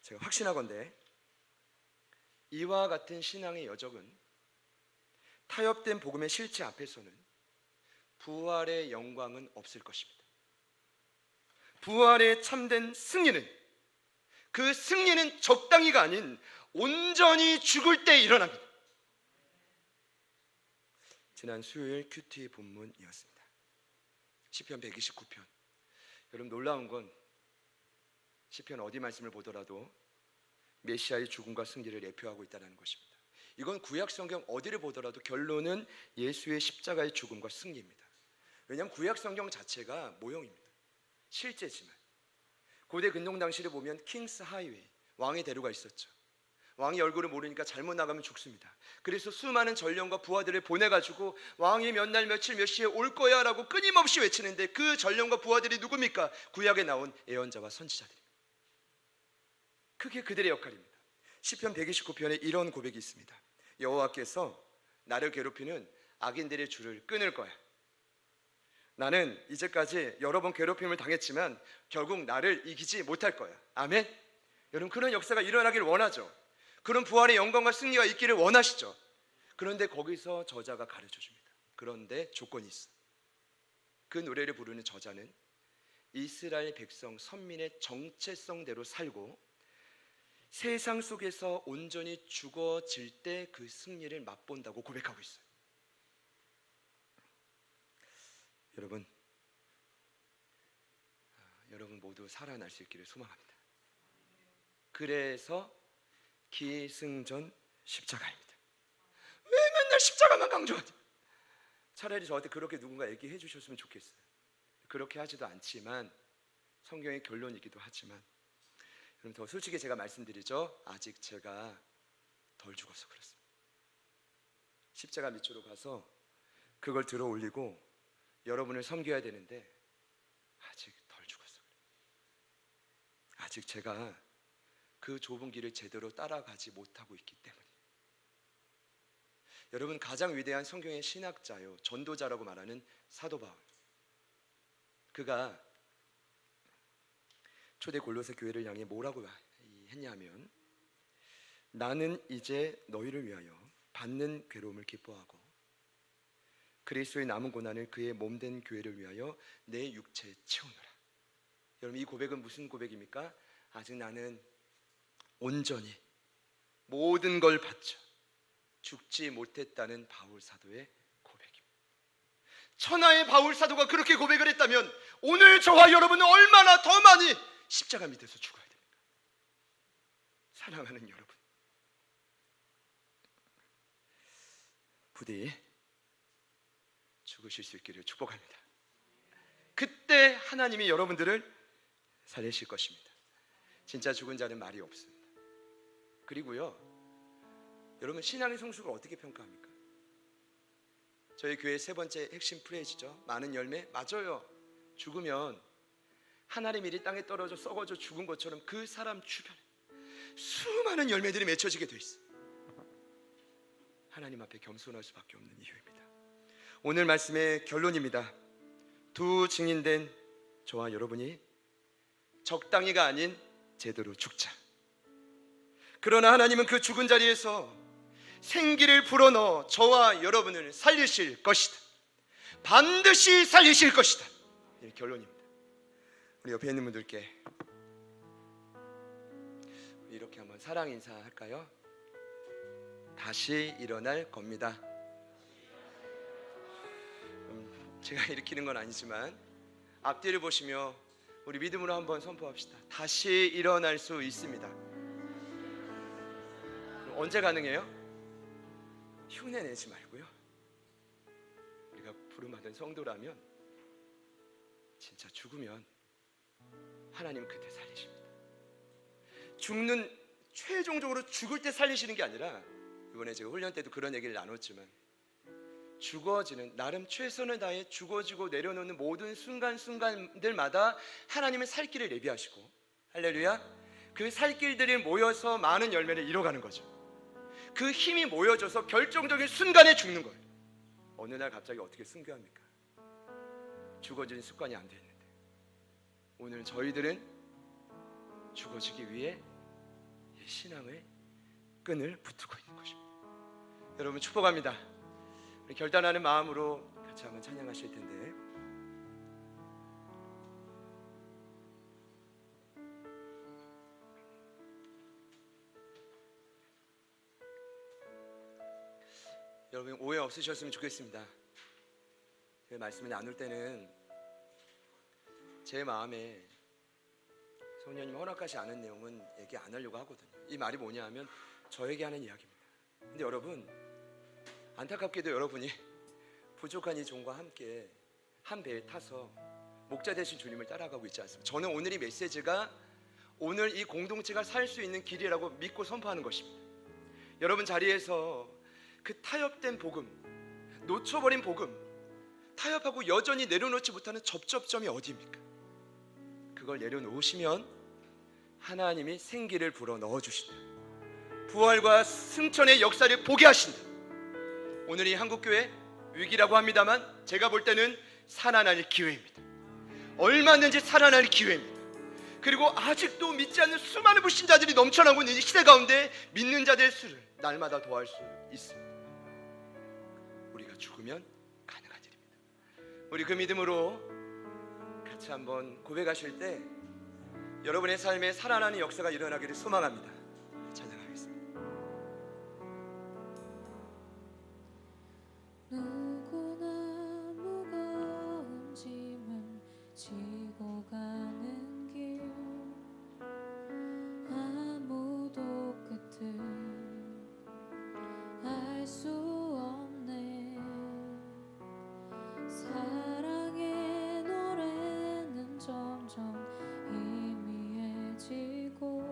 제가 확신하건대 이와 같은 신앙의 여정은 타협된 복음의 실체 앞에서는 부활의 영광은 없을 것입니다. 부활의 참된 승리는, 그 승리는 적당히가 아닌 온전히 죽을 때 일어납니다. 지난 수요일 큐티 본문이었습니다. 시편 129편. 여러분, 놀라운 건 시편 어디 말씀을 보더라도 메시아의 죽음과 승리를 예표하고 있다는 것입니다. 이건 구약 성경 어디를 보더라도 결론은 예수의 십자가의 죽음과 승리입니다. 왜냐하면 구약 성경 자체가 모형입니다. 실제지만 고대 근동 당시를 보면 킹스 하이웨이, 왕의 대로가 있었죠. 왕이 얼굴을 모르니까 잘못 나가면 죽습니다. 그래서 수많은 전령과 부하들을 보내가지고 왕이 몇 날 며칠 몇 시에 올 거야 라고 끊임없이 외치는데, 그 전령과 부하들이 누굽니까? 구약에 나온 예언자와 선지자들입니다. 그게 그들의 역할입니다. 시편 129편에 이런 고백이 있습니다. 여호와께서 나를 괴롭히는 악인들의 줄을 끊을 거야. 나는 이제까지 여러 번 괴롭힘을 당했지만 결국 나를 이기지 못할 거야. 아멘. 여러분, 그런 역사가 일어나길 원하죠. 그런 부활의 영광과 승리가 있기를 원하시죠. 그런데 거기서 저자가 가르쳐 줍니다. 그런데 조건이 있어. 그 노래를 부르는 저자는 이스라엘 백성 선민의 정체성대로 살고 세상 속에서 온전히 죽어질 때 그 승리를 맛본다고 고백하고 있어요. 여러분 모두 살아날 수 있기를 소망합니다. 그래서 기승전 십자가입니다. 왜 맨날 십자가만 강조하지? 차라리 저한테 그렇게 누군가 얘기해 주셨으면 좋겠어요. 그렇게 하지도 않지만 성경의 결론이기도 하지만, 그럼 더 솔직히 제가 말씀드리죠. 아직 제가 덜 죽어서 그렇습니다. 십자가 밑으로 가서 그걸 들어 올리고 여러분을 섬겨야 되는데 아직 덜 죽었어. 아직 제가 그 좁은 길을 제대로 따라가지 못하고 있기 때문에. 여러분, 가장 위대한 성경의 신학자요, 전도자라고 말하는 사도 바울, 그가 초대 골로새 교회를 향해 뭐라고 했냐면, 나는 이제 너희를 위하여 받는 괴로움을 기뻐하고 그리스도의 남은 고난을 그의 몸된 교회를 위하여 내 육체에 채우노라. 여러분, 이 고백은 무슨 고백입니까? 아직 나는 온전히 모든 걸 바쳐 죽지 못했다는 바울 사도의 고백입니다. 천하의 바울 사도가 그렇게 고백을 했다면 오늘 저와 여러분은 얼마나 더 많이 십자가 밑에서 죽어야 됩니까? 사랑하는 여러분, 부디 죽으실 수 있기를 축복합니다. 그때 하나님이 여러분들을 살리실 것입니다. 진짜 죽은 자는 말이 없습니다. 그리고요, 여러분, 신앙의 성숙을 어떻게 평가합니까? 저희 교회 세 번째 핵심 프레이즈죠. 많은 열매. 맞아요. 죽으면 하나님 일이 땅에 떨어져 썩어져 죽은 것처럼 그 사람 주변에 수많은 열매들이 맺혀지게 돼 있어요. 하나님 앞에 겸손할 수밖에 없는 이유입니다. 오늘 말씀의 결론입니다. 두 증인된 저와 여러분이 적당히가 아닌 제대로 죽자. 그러나 하나님은 그 죽은 자리에서 생기를 불어넣어 저와 여러분을 살리실 것이다. 반드시 살리실 것이다. 이 결론입니다. 우리 옆에 있는 분들께 이렇게 한번 사랑 인사 할까요? 다시 일어날 겁니다. 제가 일으키는 건 아니지만 앞뒤를 보시며 우리 믿음으로 한번 선포합시다. 다시 일어날 수 있습니다. 언제 가능해요? 흉내 내지 말고요. 우리가 부름받은 성도라면 진짜 죽으면 하나님 그때 살리십니다. 죽는, 최종적으로 죽을 때 살리시는 게 아니라, 이번에 제가 훈련 때도 그런 얘기를 나눴지만, 죽어지는, 나름 최선을 다해 죽어지고 내려놓는 모든 순간순간들마다 하나님은 살 길을 예비하시고, 할렐루야, 그 살 길들이 모여서 많은 열매를 이뤄가는 거죠. 그 힘이 모여져서 결정적인 순간에 죽는 거예요. 어느 날 갑자기 어떻게 순교합니까? 죽어지는 습관이 안 돼 있는데. 오늘 저희들은 죽어지기 위해 이 신앙의 끈을 붙들고 있는 것입니다. 여러분 축복합니다. 우리 결단하는 마음으로 같이 한번 찬양하실 텐데, 여러분 오해 없으셨으면 좋겠습니다. 제 말씀을 나눌 때는 제 마음에 성령님 허락하지 않은 내용은 얘기 안 하려고 하거든요. 이 말이 뭐냐 하면 저에게 하는 이야기입니다. 근데 여러분, 안타깝게도 여러분이 부족한 이 종과 함께 한 배에 타서 목자 되신 주님을 따라가고 있지 않습니다. 저는 오늘 이 메시지가 오늘 이 공동체가 살 수 있는 길이라고 믿고 선포하는 것입니다. 여러분 자리에서 그 타협된 복음, 놓쳐버린 복음, 타협하고 여전히 내려놓지 못하는 접점이 어디입니까? 그걸 내려놓으시면 하나님이 생기를 불어 넣어주신다. 부활과 승천의 역사를 보게 하신다. 오늘 이 한국교회 위기라고 합니다만 제가 볼 때는 살아날 기회입니다. 얼마든지 살아날 기회입니다. 그리고 아직도 믿지 않는 수많은 불신자들이 넘쳐나고 있는 이 시대 가운데 믿는 자들의 수를 날마다 더할 수 있습니다. 우리가 죽으면 가능한 일입니다. 우리 그 믿음으로 같이 한번 고백하실 때 여러분의 삶에 살아나는 역사가 일어나기를 소망합니다. 찬양하겠습니다. 누구나 무거운 짐을 지고 가는 길, 아무도 끝을 알 수 없네. 사랑의 노래는 점점 희미해지고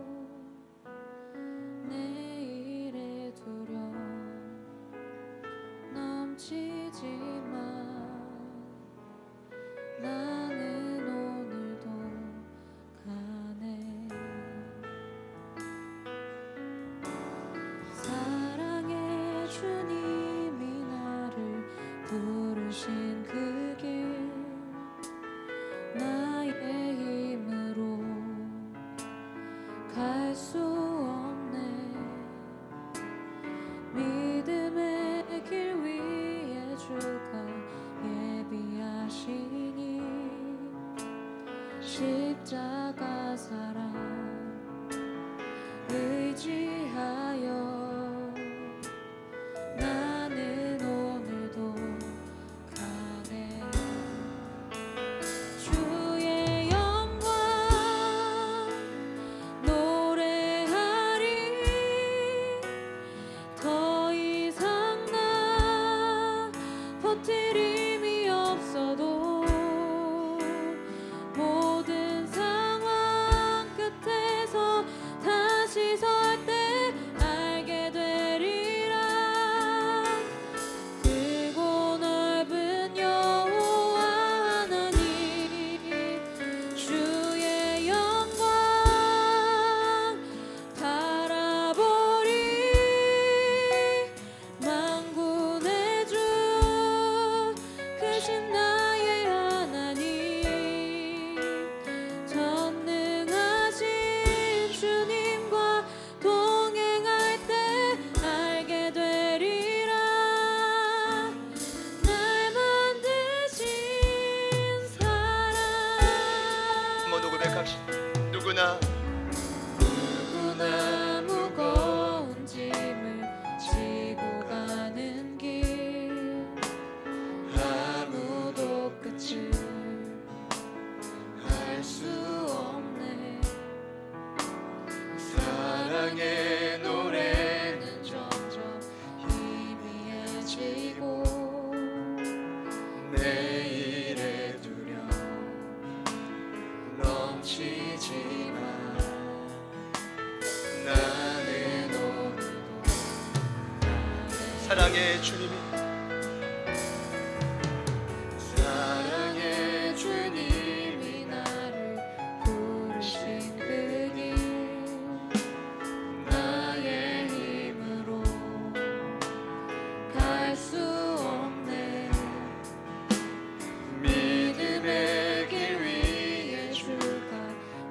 사랑의 주님이 사랑의 주님이 나를 부르신 그 길 나의 힘으로 갈 수 없네 믿음의 길 위에 주가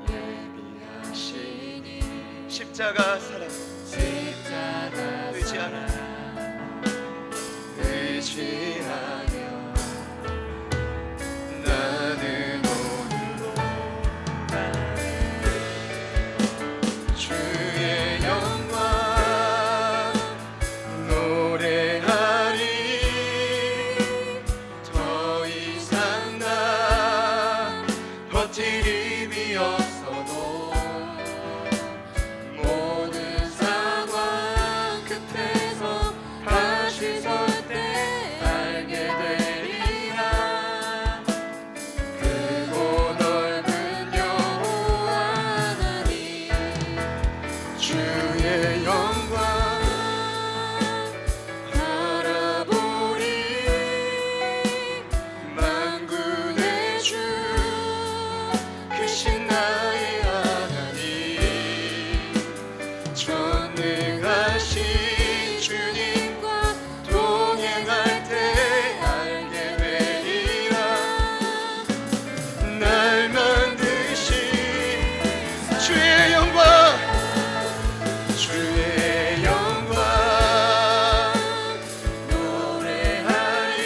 예비하시니 십자가 사랑 십자가 의지하라. 의지하며 나는 오늘도 주의 영광 노래하리. 더 이상 나 버틸 힘이 없어도 모든 상황 끝에서 다시 설 때 알게 되리라 크고 넓은 여호와 하나님 주의 영광 바라보리 만군의 주 크신 나의 하나님 전능하신 주님과 동행할 때 알게 되리라. 날 만드신 주의 영광 주의 영광 노래하리.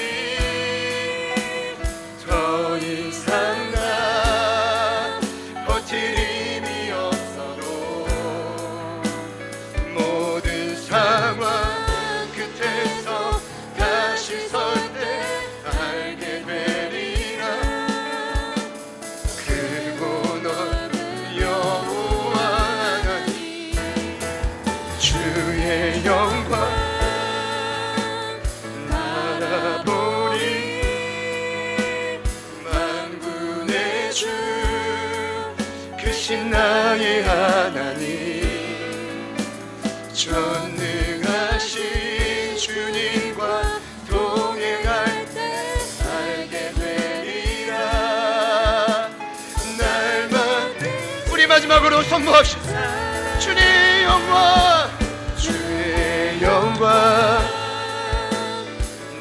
더 이상 나 버틸 힘이 없어도 모든 상황 끝에서 다시 설 때 알게 되리라. 크고 넓은 여호와 하나님 주의 영광 바라보리 만군의 주 크신 나의 하나님 전능하신 주님과 동행할 때 알게 되리라. 날만 우리 마지막으로 선포합시다. 주의 영광 주의 영광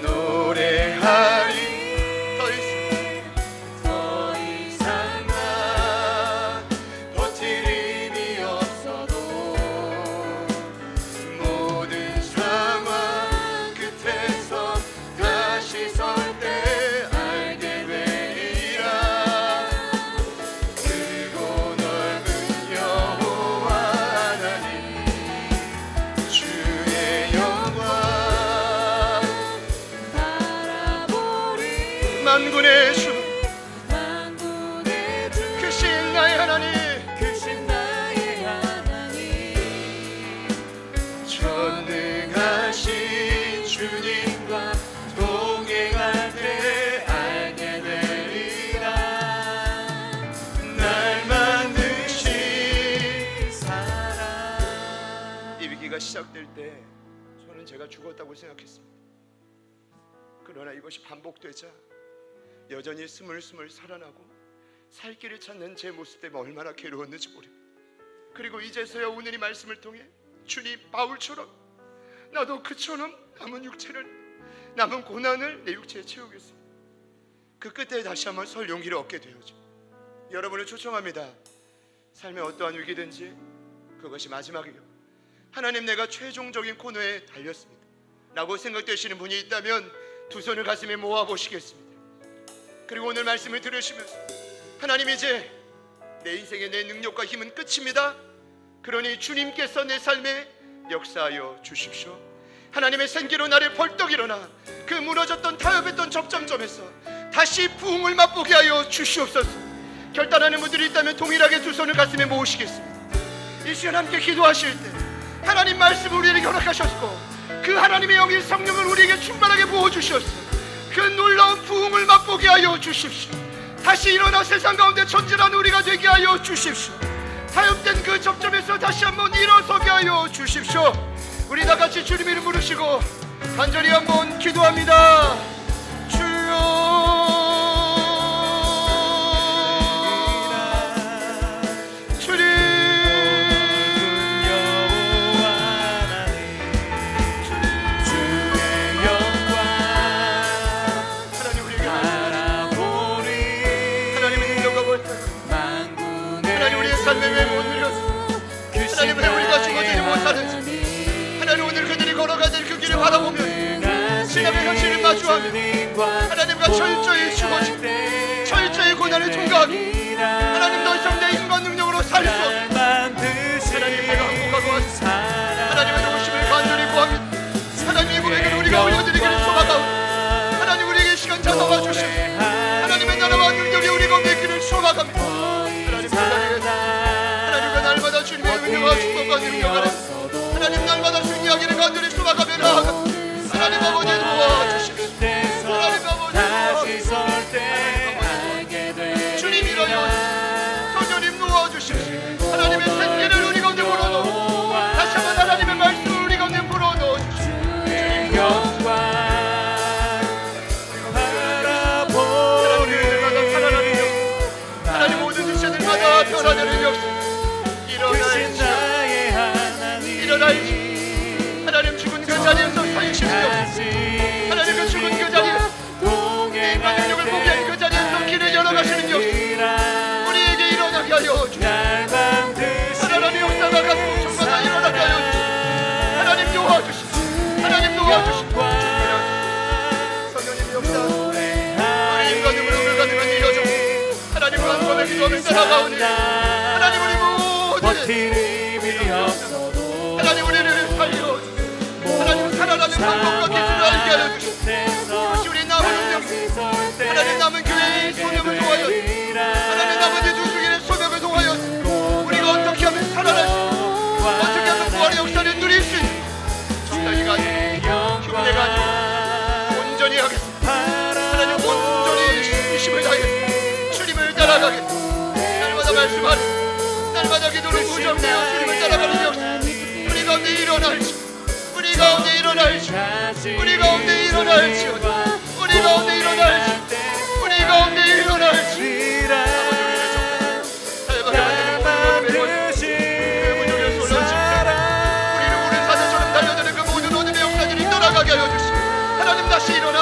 노래하리. 더 이상 나 버틸 힘이 없어도 모든 상황 끝에서 다시 설 때 알게 되리라. 크고 넓은 여호와 하나님 주의 영광 바라보리 만군의 주 만군의 주 크신 나의 하나님 크신 나의 하나님 전능하신 주님과 동행할 때 알게 되리라. 날 만드신 사랑. 이 위기가 시작될 때 저는 제가 죽었다고 생각했습니다. 그러나 이것이 반복되자 여전히 스물스물 살아나고 살 길을 찾는 제 모습 때문에 얼마나 괴로웠는지 모릅니다. 그리고 이제서야 오늘 이 말씀을 통해 주님 바울처럼 나도 그처럼 남은 육체를 남은 고난을 내 육체에 채우겠습니다. 그 끝에 다시 한번 설 용기를 얻게 되어죠. 여러분을 초청합니다. 삶의 어떠한 위기든지 그것이 마지막이요 하나님 내가 최종적인 코너에 달렸습니다 라고 생각되시는 분이 있다면 두 손을 가슴에 모아 보시겠습니다. 그리고 오늘 말씀을 들으시면서 하나님 이제 내 인생의 내 능력과 힘은 끝입니다. 그러니 주님께서 내 삶에 역사하여 주십시오. 하나님의 생기로 나를 벌떡 일어나 그 무너졌던 타협했던 접점점에서 다시 부흥을 맛보게 하여 주시옵소서. 결단하는 분들이 있다면 동일하게 두 손을 가슴에 모으시겠습니다. 이 시간 함께 기도하실 때 하나님 말씀을 우리에게 허락하셨고 그 하나님의 영이 성령을 우리에게 충만하게 부어주셨어. 그 놀라운 부흥을 맛보게 하여 주십시오. 다시 일어나 세상 가운데 전진하는 우리가 되게 하여 주십시오. 타협된 그 접점에서 다시 한번 일어서게 하여 주십시오. 우리 다 같이 주님 이름 부르시고 간절히 한번 기도합니다. 주여 주님 하나님 우리에게 하나님의 능력과 볼까요? 하나님 우리의 삶에 왜 못 누렸어? 하나님 왜 우리가 죽어지지 못하는지 하나님 오늘 그들이 걸어가는 그 길을 바라보면 신앙의 현실을 마주하며 하나님과 철저히 죽어지고 철저히 고난을 통과하며 하나님 더 이상 내 인간 능력으로 살 수 없어 하나님 내가 항복하고 왔어 하나님의 도우심을 간절히 구합니다. 하나님 이 고백을 우리가 올려드리기를 소망하오니 하나님 우리에게 시간 찾아와 주시옵소서. 하나님의 나라와 능력이 우리 가운데 있기를 소망합니다. 하나님 감사드립니다. 하나님과 날마다 주님의 은혜와 축복과 능력 아래 하나님 날마다 주님 이야기를 간절히 소망하며 나아갑니다. 하나님 아버지 도와주십시오. 하나님 아버지 도와주십시오. 주님 일어나 성령님 도와주십시오. 하나님의 생기를 우리 가운데 불어넣어 다시 한번 하나님의 말씀을 우리 가운데 불어넣어 주십시오. 주님 영광 하나님 그들마다 살아나는 영 하나님 모든 지체들마다 변화되는 역사 일어나야지 하나님 죽은 그 자리에서 살리시는 역사 하나님 그 죽은 그 자리에서 인간 능력을 포기한 그 자리에서 길을 열어가시는 역사 우리에게 일어나게 하여 주시옵소서. 하나님의 역사가 가슴 정마다 일어나게 하여 주시옵소서. 하나님 도와주시옵소서. 하나님 도와주시옵소서. 성령님의 역사 우리 인간 능력을 가능한 이 여정 하나님 간밤에 기도하며 따라가오니 하나님 우리 모두를 하나님 우리를 살려 하나님 살아나는 방법과 기술을 알게 하여 주시옵소서. 그것이 우리 남은 운명 하나님 남은 교회의 소명을 도하여 하나님 남은 이 주중일의 소명을 도하여 우리가 어떻게 하면 살아날 수 있고 어떻게 하면 부활의 역사를 누릴 수 있고 적당히가 아니고 흉내가 아니고 온전히 하겠습니다. 하나님 온전히 힘을 다하겠습니다. 주님을 따라가겠습니다. 날마다 말씀하는 날마다 기도를 부정하며 주님을 따라가는 역사 우리 가운데 일어날지 우리 가운데 일어날지 우리 가운데 일어날지 우리 가운데 일어날지 우리 가운데 일어날지 아버지 우리를 정말 그 문역을 쏟아지고 우리를 우는 사자처럼 달려드는 그 모든 어둠의 역사들이 떠나가게 하여 주시고 하나님 다시 일어나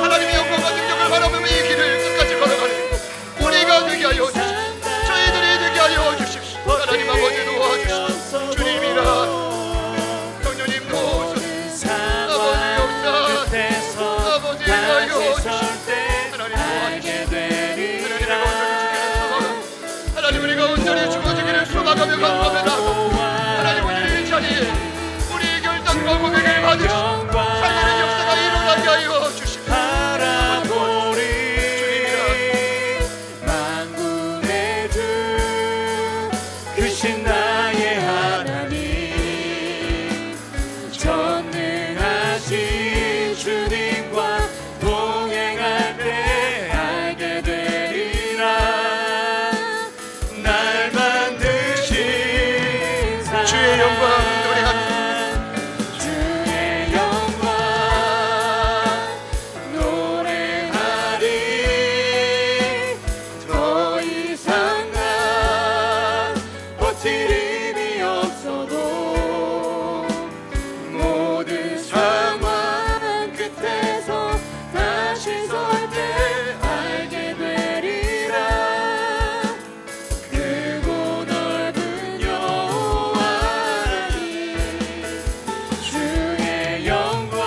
하나님의 영광과 능력을 바라보며 이 길을 끝까지 걸어가는 우리가 되게 하여 주시고 저희들이 되게 하여 주십시오. 하나님 아버지 도와주시고 주님이라 성령님 도우소서. 아버지 역사 아버지 하여 주시고 하나님 도와주시고 하나님 우리가 온전히 죽어지기를 소망하며 간구하며 나아가고 하나님 오늘 이 자리에 우리의 결단과 고백을 받으시고 살리는 역사가 일어나게 하여 주시고 아버지 도와주시고 주신 나의 하나님 전능하신 주님과 동행할 때 알게 되리라 날 만드신 주의 영광 노래합니다. 주의 영광 노래하리 더 이상 난 버틸 힘이 없어도 모든 상황 끝에서 다시 설 때 알게 되리라 크고 넓은 여호와 하나님 주의 영광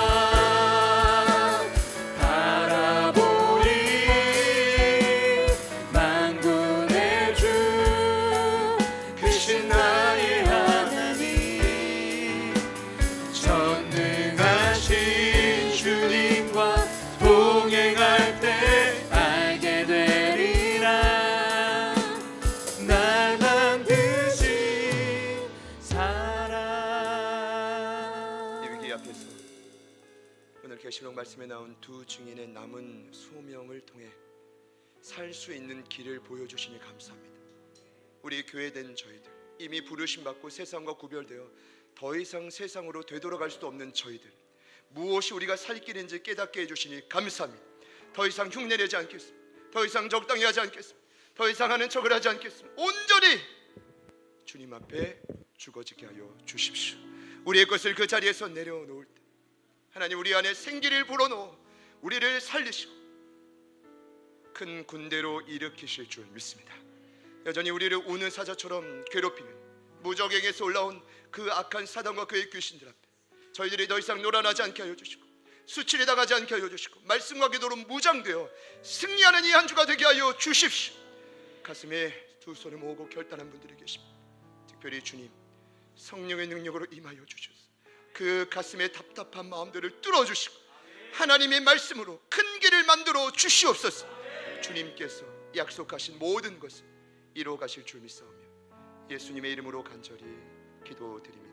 바라보리 만군의 주 크신 나의 하나님 전능하신 주님과 동행할 때 알게 되리라 날 만드신 사랑 이 위기 앞에서 오늘 계시록 말씀에 나온 두 증인의 남은 소명을 통해 살 수 있는 길을 보여주시니 감사합니다. 우리 교회된 저희들 이미 부르심 받고 세상과 구별되어 더 이상 세상으로 되돌아갈 수도 없는 저희들 무엇이 우리가 살 길인지 깨닫게 해주시니 감사합니다. 더 이상 흉내내지 않겠습니다. 더 이상 적당히 하지 않겠습니다. 더 이상 하는 척을 하지 않겠습니다. 온전히 주님 앞에 죽어지게 하여 주십시오. 우리의 것을 그 자리에서 내려놓을 때 하나님 우리 안에 생기를 불어넣어 우리를 살리시고 큰 군대로 일으키실 줄 믿습니다. 여전히 우리를 우는 사자처럼 괴롭히는 무적행에서 올라온 그 악한 사단과 그의 귀신들 앞에 저희들이 더 이상 놀아나지 않게 하여 주시고 수치를 당하지 않게 하여 주시고 말씀과 기도로 무장되어 승리하는 이 한 주가 되게 하여 주십시오. 가슴에 두 손을 모으고 결단한 분들이 계십니다. 특별히 주님 성령의 능력으로 임하여 주셔서 그 가슴의 답답한 마음들을 뚫어주시고 하나님의 말씀으로 큰 길을 만들어 주시옵소서. 주님께서 약속하신 모든 것을 이루어 가실 줄 믿사오며 예수님의 이름으로 간절히 기도드립니다.